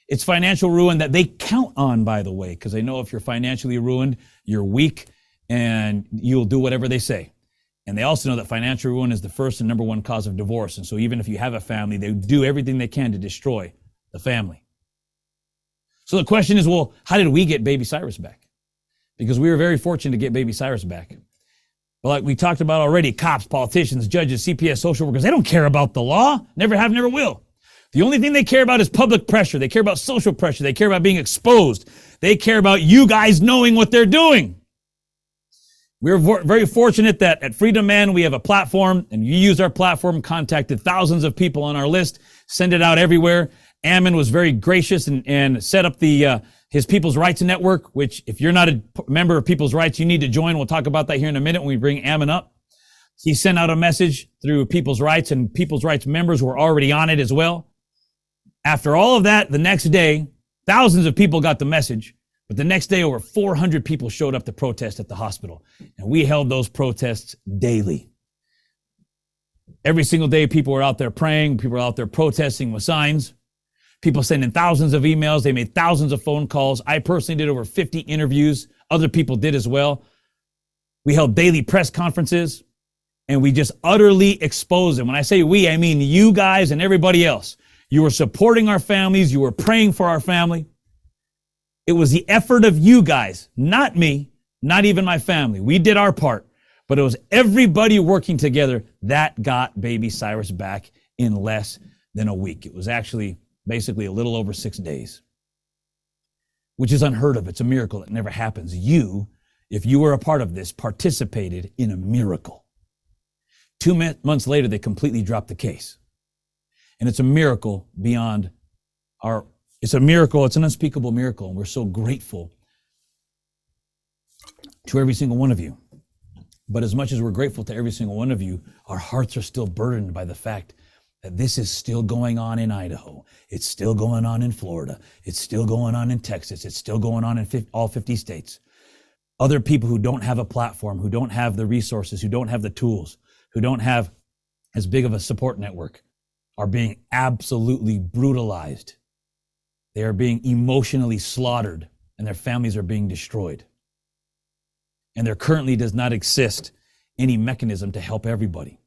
B: It's financial ruin that they count on, by the way, because they know if you're financially ruined, you're weak and you'll do whatever they say. And they also know that financial ruin is the first and number one cause of divorce. And so even if you have a family, they do everything they can to destroy the family. So the question is, well, how did we get Baby Cyrus back? because we were very fortunate to get Baby Cyrus back. But like we talked about already, cops, politicians, judges, CPS, social workers, they don't care about the law. Never have, never will. The only thing they care about is public pressure. They care about social pressure. They care about being exposed. They care about you guys knowing what they're doing. We're very fortunate that at Freedom Man, we have a platform, and you use our platform, contacted thousands of people on our list, send it out everywhere. Ammon was very gracious and set up his People's Rights Network, which if you're not a member of People's Rights, you need to join. We'll talk about that here in a minute when we bring Ammon up. He sent out a message through People's Rights, and People's Rights members were already on it as well. After all of that, the next day, thousands of people got the message. But the next day, over 400 people showed up to protest at the hospital. And we held those protests daily. Every single day, people were out there praying. People were out there protesting with signs. People sending thousands of emails. They made thousands of phone calls. I personally did over 50 interviews. Other people did as well. We held daily press conferences. And we just utterly exposed them. When I say we, I mean you guys and everybody else. You were supporting our families. You were praying for our family. It was the effort of you guys, not me, not even my family. We did our part, but it was everybody working together that got Baby Cyrus back in less than a week. It was actually basically a little over 6 days, which is unheard of. It's a miracle. It never happens. You, if you were a part of this, participated in a miracle. 2 months later, they completely dropped the case. And it's a miracle beyond it's a miracle. It's an unspeakable miracle. And we're so grateful to every single one of you. But as much as we're grateful to every single one of you, our hearts are still burdened by the fact that this is still going on in Idaho. It's still going on in Florida. It's still going on in Texas. It's still going on in all 50 states. Other people who don't have a platform, who don't have the resources, who don't have the tools, who don't have as big of a support network, are being absolutely brutalized. They are being emotionally slaughtered, and their families are being destroyed. And there currently does not exist any mechanism to help everybody.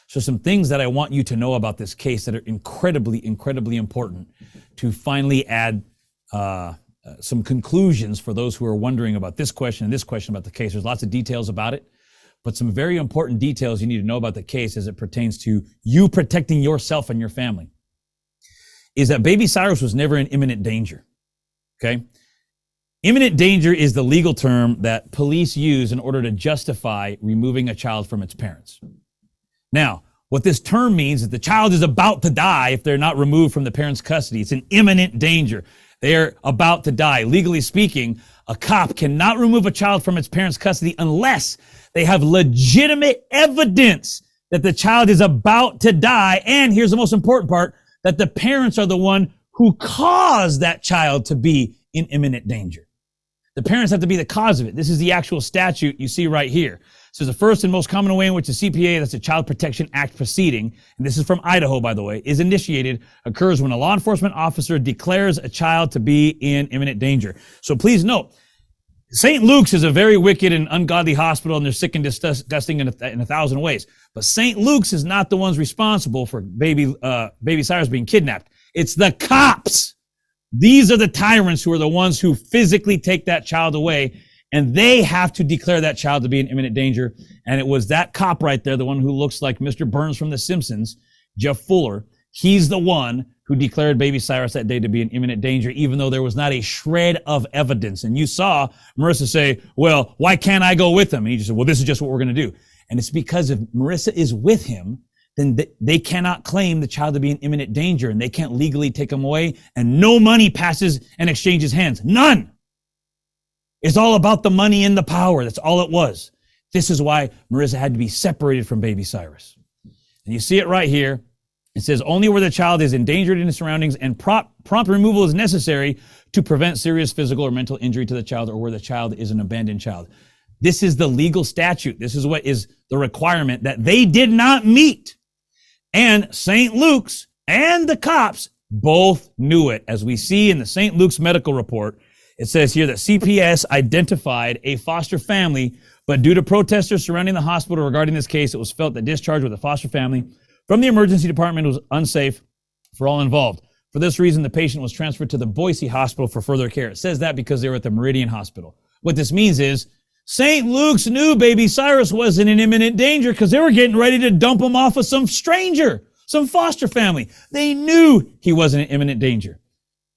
B: So some things that I want you to know about this case that are incredibly, incredibly important to finally add some conclusions for those who are wondering about this question and this question about the case. There's lots of details about it, but some very important details you need to know about the case as it pertains to you protecting yourself and your family is that Baby Cyrus was never in imminent danger, okay? Imminent danger is the legal term that police use in order to justify removing a child from its parents. Now, what this term means is the child is about to die if they're not removed from the parents' custody. It's an imminent danger. They're about to die. Legally speaking, a cop cannot remove a child from its parents' custody unless they have legitimate evidence that the child is about to die. And here's the most important part, that the parents are the one who caused that child to be in imminent danger. The parents have to be the cause of it. This is the actual statute you see right here. So the first and most common way in which the CPA, that's the Child Protection Act proceeding, and this is from Idaho, by the way, is initiated, occurs when a law enforcement officer declares a child to be in imminent danger. So please note, St. Luke's is a very wicked and ungodly hospital, and they're sick and disgusting in a thousand ways. But St. Luke's is not the ones responsible for baby Cyrus being kidnapped. It's the cops. These are the tyrants who are the ones who physically take that child away, and they have to declare that child to be in imminent danger. And it was that cop right there, the one who looks like Mr. Burns from The Simpsons, Jeff Fuller. He's the one who declared Baby Cyrus that day to be in imminent danger, even though there was not a shred of evidence. And you saw Marissa say, well, why can't I go with him? And he just said, well, this is just what we're going to do. And it's because if Marissa is with him, then they cannot claim the child to be in imminent danger, and they can't legally take him away, and no money passes and exchanges hands. None. It's all about the money and the power. That's all it was. This is why Marissa had to be separated from Baby Cyrus. And you see it right here. It says, only where the child is endangered in his surroundings and prompt removal is necessary to prevent serious physical or mental injury to the child, or where the child is an abandoned child. This is the legal statute. This is what is the requirement that they did not meet. And St. Luke's and the cops both knew it. As we see in the St. Luke's medical report, it says here that CPS identified a foster family, but due to protesters surrounding the hospital regarding this case, it was felt that discharge with a foster family from the emergency department was unsafe for all involved. For this reason, the patient was transferred to the Boise Hospital for further care. It says that because they were at the Meridian Hospital. What this means is St. Luke's knew baby Cyrus wasn't in imminent danger because they were getting ready to dump him off with some stranger, some foster family. They knew he wasn't in imminent danger.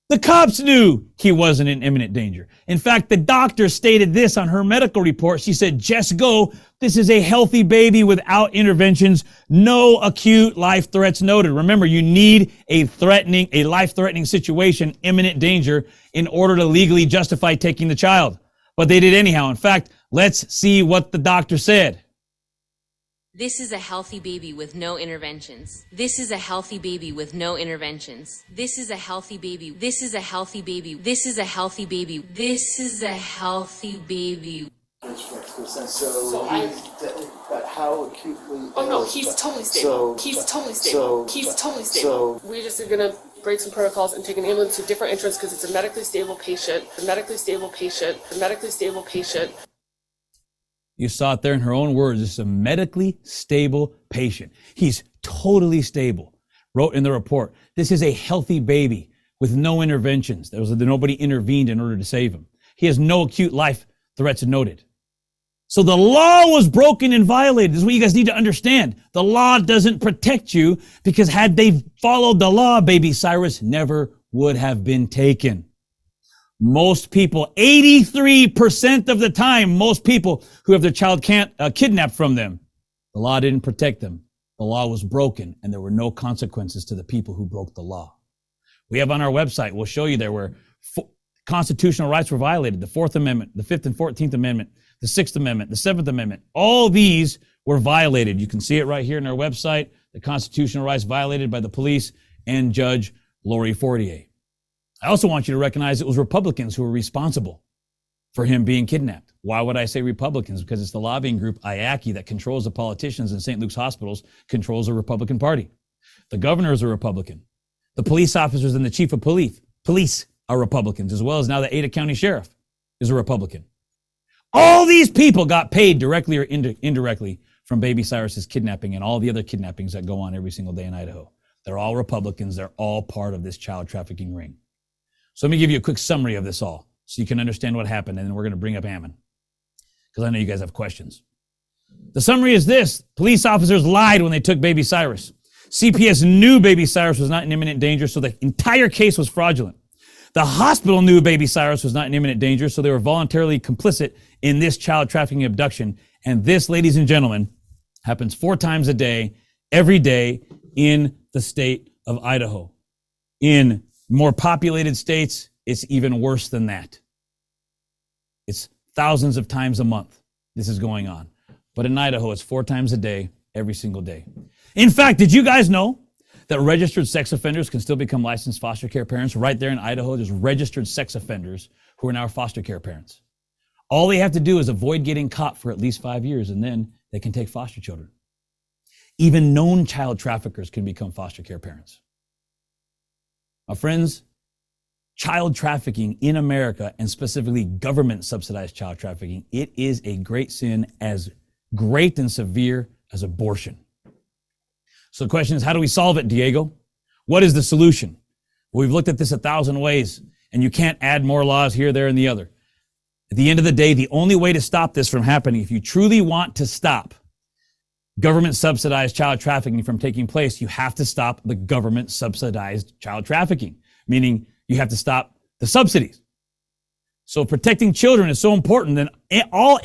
B: The cops knew he wasn't in imminent danger. In fact, the doctor stated this on her medical report. She said, just go. This is a healthy baby without interventions. No acute life threats noted. Remember, you need a life-threatening situation, imminent danger, in order to legally justify taking the child. But they did anyhow. In fact, let's see what the doctor said.
L: This is a healthy baby with no interventions. This is a healthy baby with no interventions. This is a healthy baby. This is a healthy baby. This is a healthy baby. This is a healthy baby.
M: But how acutely?
N: Oh no, he's totally stable. He's totally stable. He's totally stable. We just are gonna break some protocols and take an ambulance to a different entrance because it's a medically stable patient. A medically stable patient. A medically stable patient.
B: You saw it there in her own words. This is a medically stable patient. He's totally stable. Wrote in the report, this is a healthy baby with no interventions. Nobody intervened in order to save him. He has no acute life threats noted. So the law was broken and violated. This is what you guys need to understand. The law doesn't protect you because had they followed the law, baby Cyrus never would have been taken. Most people, 83% of the time, most people who have their child kidnapped from them, the law didn't protect them. The law was broken and there were no consequences to the people who broke the law. We have on our website, we'll show you there where constitutional rights were violated. The 4th Amendment, the 5th and 14th Amendment, the 6th Amendment, the 7th Amendment. All these were violated. You can see it right here in our website. The constitutional rights violated by the police and Judge Lori Fortier. I also want you to recognize it was Republicans who were responsible for him being kidnapped. Why would I say Republicans? Because it's the lobbying group IACI that controls the politicians in St. Luke's hospitals, controls the Republican Party. The governor is a Republican. The police officers and the chief of police are Republicans, as well as now the Ada County Sheriff is a Republican. All these people got paid directly or indirectly from baby Cyrus's kidnapping and all the other kidnappings that go on every single day in Idaho. They're all Republicans. They're all part of this child trafficking ring. So let me give you a quick summary of this all so you can understand what happened, and then we're going to bring up Ammon because I know you guys have questions. The summary is this. Police officers lied when they took baby Cyrus. CPS knew baby Cyrus was not in imminent danger, so the entire case was fraudulent. The hospital knew baby Cyrus was not in imminent danger, so they were voluntarily complicit in this child trafficking abduction. And this, ladies and gentlemen, happens 4 times a day, every day in the state of Idaho. In more populated states, it's even worse than that. It's thousands of times a month this is going on. But in Idaho, it's 4 times a day, every single day. In fact, did you guys know that registered sex offenders can still become licensed foster care parents? Right there in Idaho, there's registered sex offenders who are now foster care parents. All they have to do is avoid getting caught for at least 5 years, and then they can take foster children. Even known child traffickers can become foster care parents. My friends, child trafficking in America, and specifically government subsidized child trafficking, it is a great sin, as great and severe as abortion. So the question is, how do we solve it, Diego? What is the solution? Well, we've looked at this 1,000 ways, and you can't add more laws here, there, and the other. At the end of the day, the only way to stop this from happening, if you truly want to stop government subsidized child trafficking from taking place, you have to stop the government subsidized child trafficking, meaning you have to stop the subsidies. So protecting children is so important that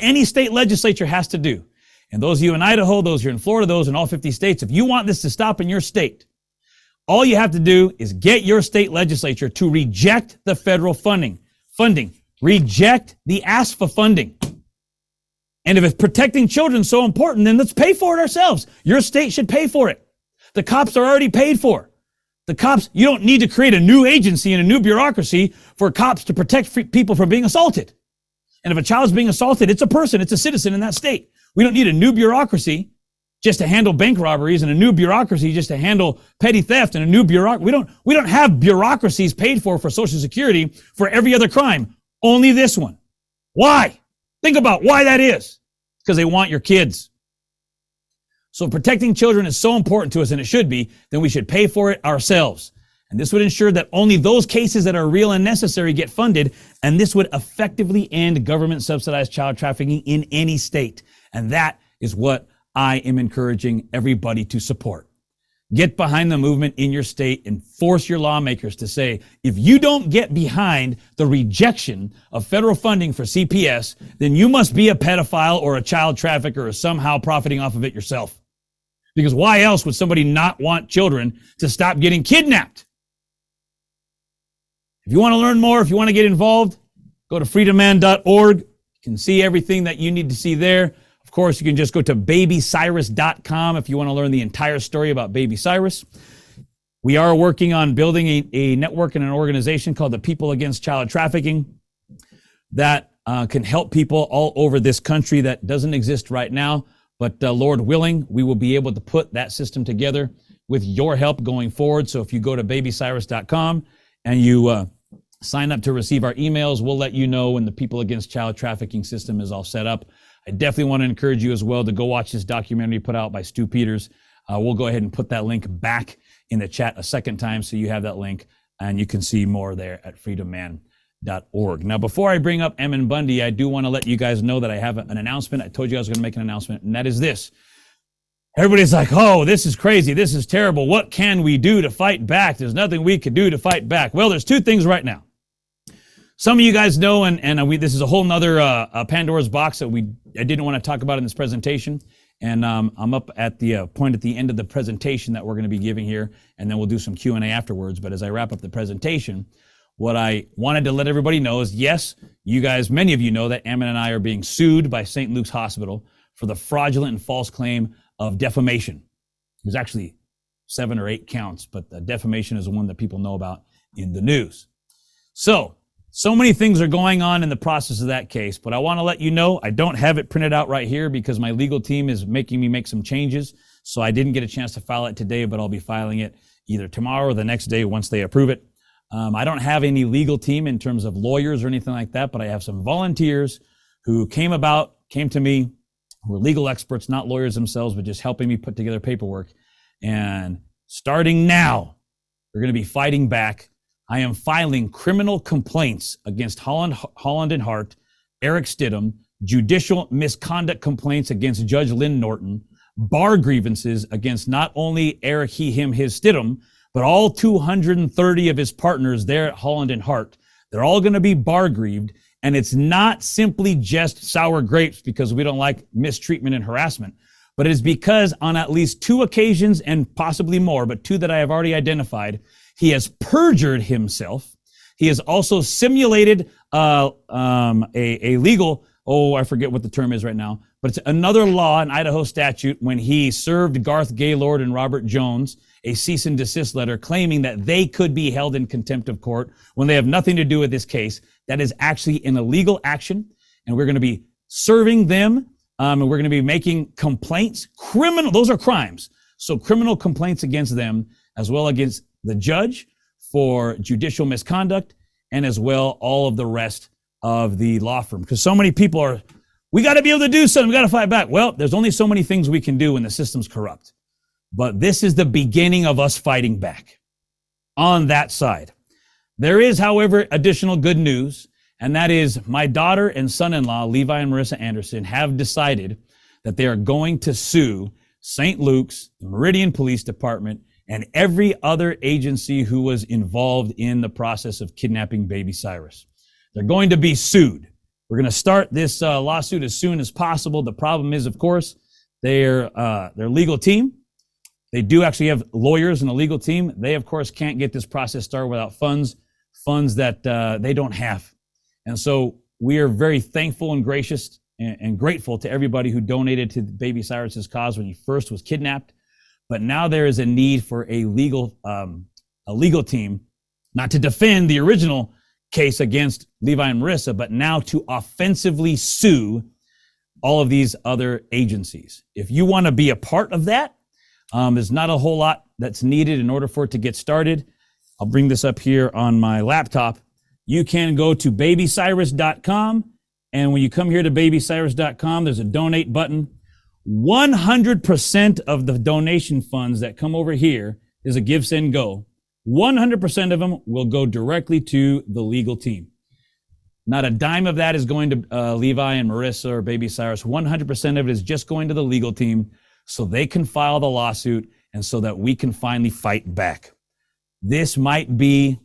B: any state legislature has to do. And those of you in Idaho, those of you in Florida, those in all 50 states, if you want this to stop in your state, all you have to do is get your state legislature to reject the federal funding. Reject the ASFA funding. And if protecting children is so important, then let's pay for it ourselves. Your state should pay for it. The cops are already paid for. The cops, you don't need to create a new agency and a new bureaucracy for cops to protect people from being assaulted. And if a child's being assaulted, it's a person, it's a citizen in that state. We don't need a new bureaucracy just to handle bank robberies and a new bureaucracy just to handle petty theft and a new bureaucracy. We don't have bureaucracies paid for Social Security for every other crime. Only this one. Why? Think about why that is. Because they want your kids. So protecting children is so important to us, and it should be, then we should pay for it ourselves. And this would ensure that only those cases that are real and necessary get funded. And this would effectively end government subsidized child trafficking in any state. And that is what I am encouraging everybody to support. Get behind the movement in your state and force your lawmakers to say, if you don't get behind the rejection of federal funding for CPS, then you must be a pedophile or a child trafficker or somehow profiting off of it yourself. Because why else would somebody not want children to stop getting kidnapped? If you want to learn more, if you want to get involved, go to freedomman.org. You can see everything that you need to see there. Of course, you can just go to babycyrus.com if you want to learn the entire story about Baby Cyrus. We are working on building a network and an organization called the People Against Child Trafficking that can help people all over this country that doesn't exist right now. But Lord willing, we will be able to put that system together with your help going forward. So if you go to babycyrus.com and you sign up to receive our emails, we'll let you know when the People Against Child Trafficking system is all set up. I definitely want to encourage you as well to go watch this documentary put out by Stu Peters. We'll go ahead and put that link back in the chat a second time so you have that link and you can see more there at freedomman.org. Now, before I bring up Emmon Bundy, I do want to let you guys know that I have an announcement. I told you I was going to make an announcement, and that is this. Everybody's like, oh, this is crazy. This is terrible. What can we do to fight back? There's nothing we could do to fight back. Well, there's two things right now. Some of you guys know, and this is a whole nother Pandora's box that I didn't want to talk about in this presentation. And I'm up at the point at the end of the presentation that we're going to be giving here, and then we'll do some Q&A afterwards. But as I wrap up the presentation, what I wanted to let everybody know is, yes, you guys, many of you know that Ammon and I are being sued by St. Luke's Hospital for the fraudulent and false claim of defamation. There's actually 7 or 8 counts, but defamation is the one that people know about in the news. So many things are going on in the process of that case, but I want to let you know I don't have it printed out right here because my legal team is making me make some changes. So I didn't get a chance to file it today, but I'll be filing it either tomorrow or the next day once they approve it. I don't have any legal team in terms of lawyers or anything like that, but I have some volunteers who came to me, who are legal experts, not lawyers themselves, but just helping me put together paperwork. And starting now, we're going to be fighting back. I am filing criminal complaints against Holland and Hart, Eric Stidham, judicial misconduct complaints against Judge Lynn Norton, bar grievances against not only Eric, he, him, his Stidham, but all 230 of his partners there at Holland and Hart. They're all going to be bar grieved, and it's not simply just sour grapes because we don't like mistreatment and harassment, but it is because on at least 2 occasions, and possibly more, but 2 that I have already identified, he has perjured himself. He has also simulated a legal, I forget what the term is right now, but it's another law, an Idaho statute, when he served Garth Gaylord and Robert Jones a cease and desist letter claiming that they could be held in contempt of court when they have nothing to do with this case. That is actually an illegal action, and we're going to be serving them, and we're going to be making complaints, those are crimes. So criminal complaints against them, as well against the judge for judicial misconduct, and as well all of the rest of the law firm. Because so many people we got to be able to do something. We got to fight back. Well, there's only so many things we can do when the system's corrupt. But this is the beginning of us fighting back on that side. There is, however, additional good news, and that is my daughter and son-in-law, Levi and Marissa Anderson, have decided that they are going to sue St. Luke's, the Meridian Police Department, and every other agency who was involved in the process of kidnapping Baby Cyrus. They're going to be sued. We're going to start this lawsuit as soon as possible. The problem is, of course, their legal team. They do actually have lawyers and a legal team. They, of course, can't get this process started without funds that they don't have. And so we are very thankful and gracious and grateful to everybody who donated to Baby Cyrus's cause when he first was kidnapped. But now there is a need for a legal team, not to defend the original case against Levi and Marissa, but now to offensively sue all of these other agencies. If you want to be a part of that, there's not a whole lot that's needed in order for it to get started. I'll bring this up here on my laptop. You can go to babycyrus.com, and when you come here to babycyrus.com, there's a donate button. 100% of the donation funds that come over here is a give, send, go. 100% of them will go directly to the legal team. Not a dime of that is going to Levi and Marissa or Baby Cyrus. 100% of it is just going to the legal team so they can file the lawsuit and so that we can finally fight back. This might be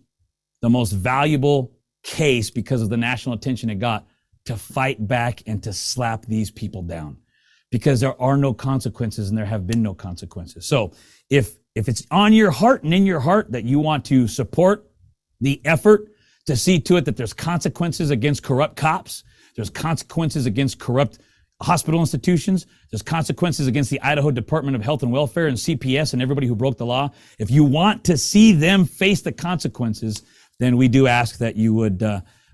B: the most valuable case because of the national attention it got to fight back and to slap these people down, because there are no consequences and there have been no consequences. So if it's on your heart and in your heart that you want to support the effort to see to it that there's consequences against corrupt cops, there's consequences against corrupt hospital institutions, there's consequences against the Idaho Department of Health and Welfare and CPS and everybody who broke the law. If you want to see them face the consequences, then we do ask that you would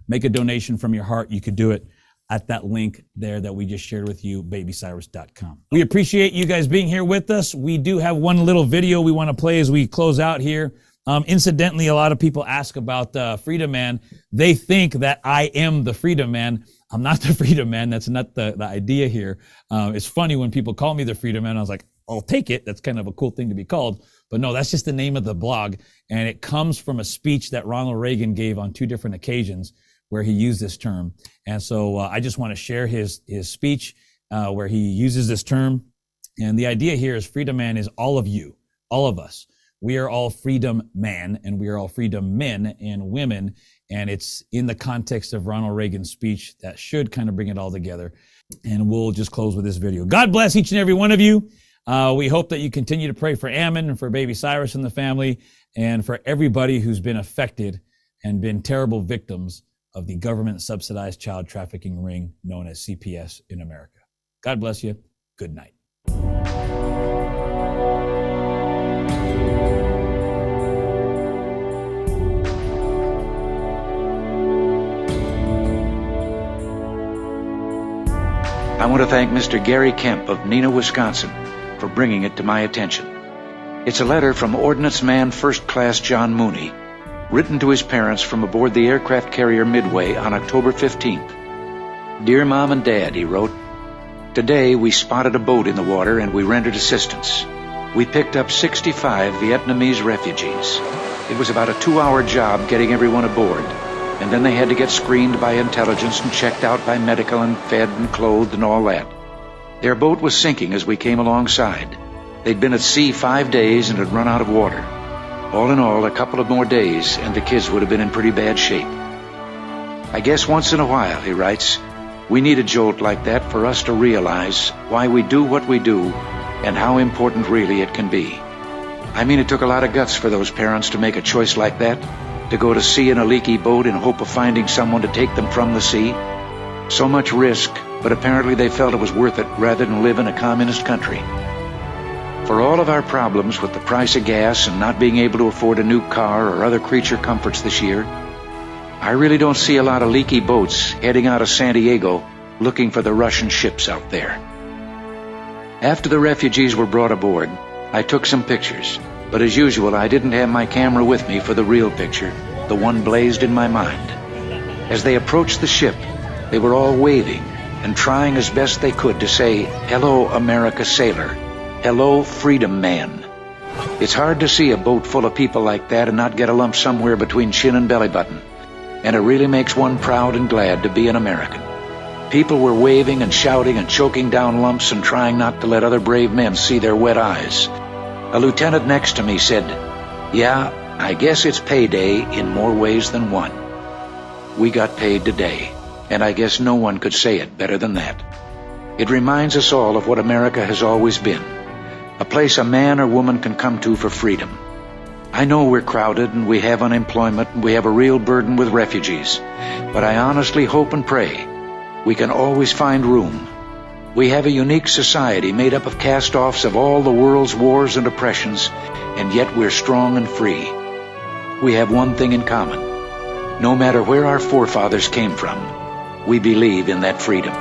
B: make a donation from your heart. You could do it at that link there that we just shared with you, babycyrus.com. We appreciate you guys being here with us. We do have one little video we want to play as we close out here. Incidentally, a lot of people ask about Freedom Man. They think that I am the Freedom Man. I'm not the Freedom Man. That's not the idea here. It's funny when people call me the Freedom Man. I was like, I'll take it. That's kind of a cool thing to be called. But no, that's just the name of the blog. And it comes from a speech that Ronald Reagan gave on 2 different occasions where he used this term. And so I just want to share his speech where he uses this term. And the idea here is Freedom Man is all of you, all of us. We are all freedom man and we are all freedom men and women. And it's in the context of Ronald Reagan's speech that should kind of bring it all together. And we'll just close with this video. God bless each and every one of you. We hope that you continue to pray for Ammon and for Baby Cyrus and the family and for everybody who's been affected and been terrible victims of the government subsidized child trafficking ring known as CPS in America. God bless you. Good night.
O: I want to thank Mr. Gary Kemp of Neenah, Wisconsin, for bringing it to my attention. It's a letter from Ordnance Man First Class John Mooney, written to his parents from aboard the aircraft carrier Midway on October 15th. Dear Mom and Dad, he wrote, today we spotted a boat in the water and we rendered assistance. We picked up 65 Vietnamese refugees. It was about a 2-hour job getting everyone aboard, and then they had to get screened by intelligence and checked out by medical and fed and clothed and all that. Their boat was sinking as we came alongside. They'd been at sea 5 days and had run out of water. All in all, a couple of more days and the kids would have been in pretty bad shape. I guess once in a while, he writes, we need a jolt like that for us to realize why we do what we do and how important really it can be. I mean, it took a lot of guts for those parents to make a choice like that, to go to sea in a leaky boat in hope of finding someone to take them from the sea. So much risk, but apparently they felt it was worth it rather than live in a communist country. For all of our problems with the price of gas and not being able to afford a new car or other creature comforts this year, I really don't see a lot of leaky boats heading out of San Diego looking for the Russian ships out there. After the refugees were brought aboard, I took some pictures, but as usual I didn't have my camera with me for the real picture, the one blazed in my mind. As they approached the ship, they were all waving and trying as best they could to say, hello, America sailor. Hello, Freedom Man. It's hard to see a boat full of people like that and not get a lump somewhere between chin and belly button. And it really makes one proud and glad to be an American. People were waving and shouting and choking down lumps and trying not to let other brave men see their wet eyes. A lieutenant next to me said, yeah, I guess it's payday in more ways than one. We got paid today, and I guess no one could say it better than that. It reminds us all of what America has always been, a place a man or woman can come to for freedom. I know we're crowded and we have unemployment and we have a real burden with refugees, but I honestly hope and pray we can always find room. We have a unique society made up of cast-offs of all the world's wars and oppressions, and yet we're strong and free. We have one thing in common. No matter where our forefathers came from, we believe in that freedom.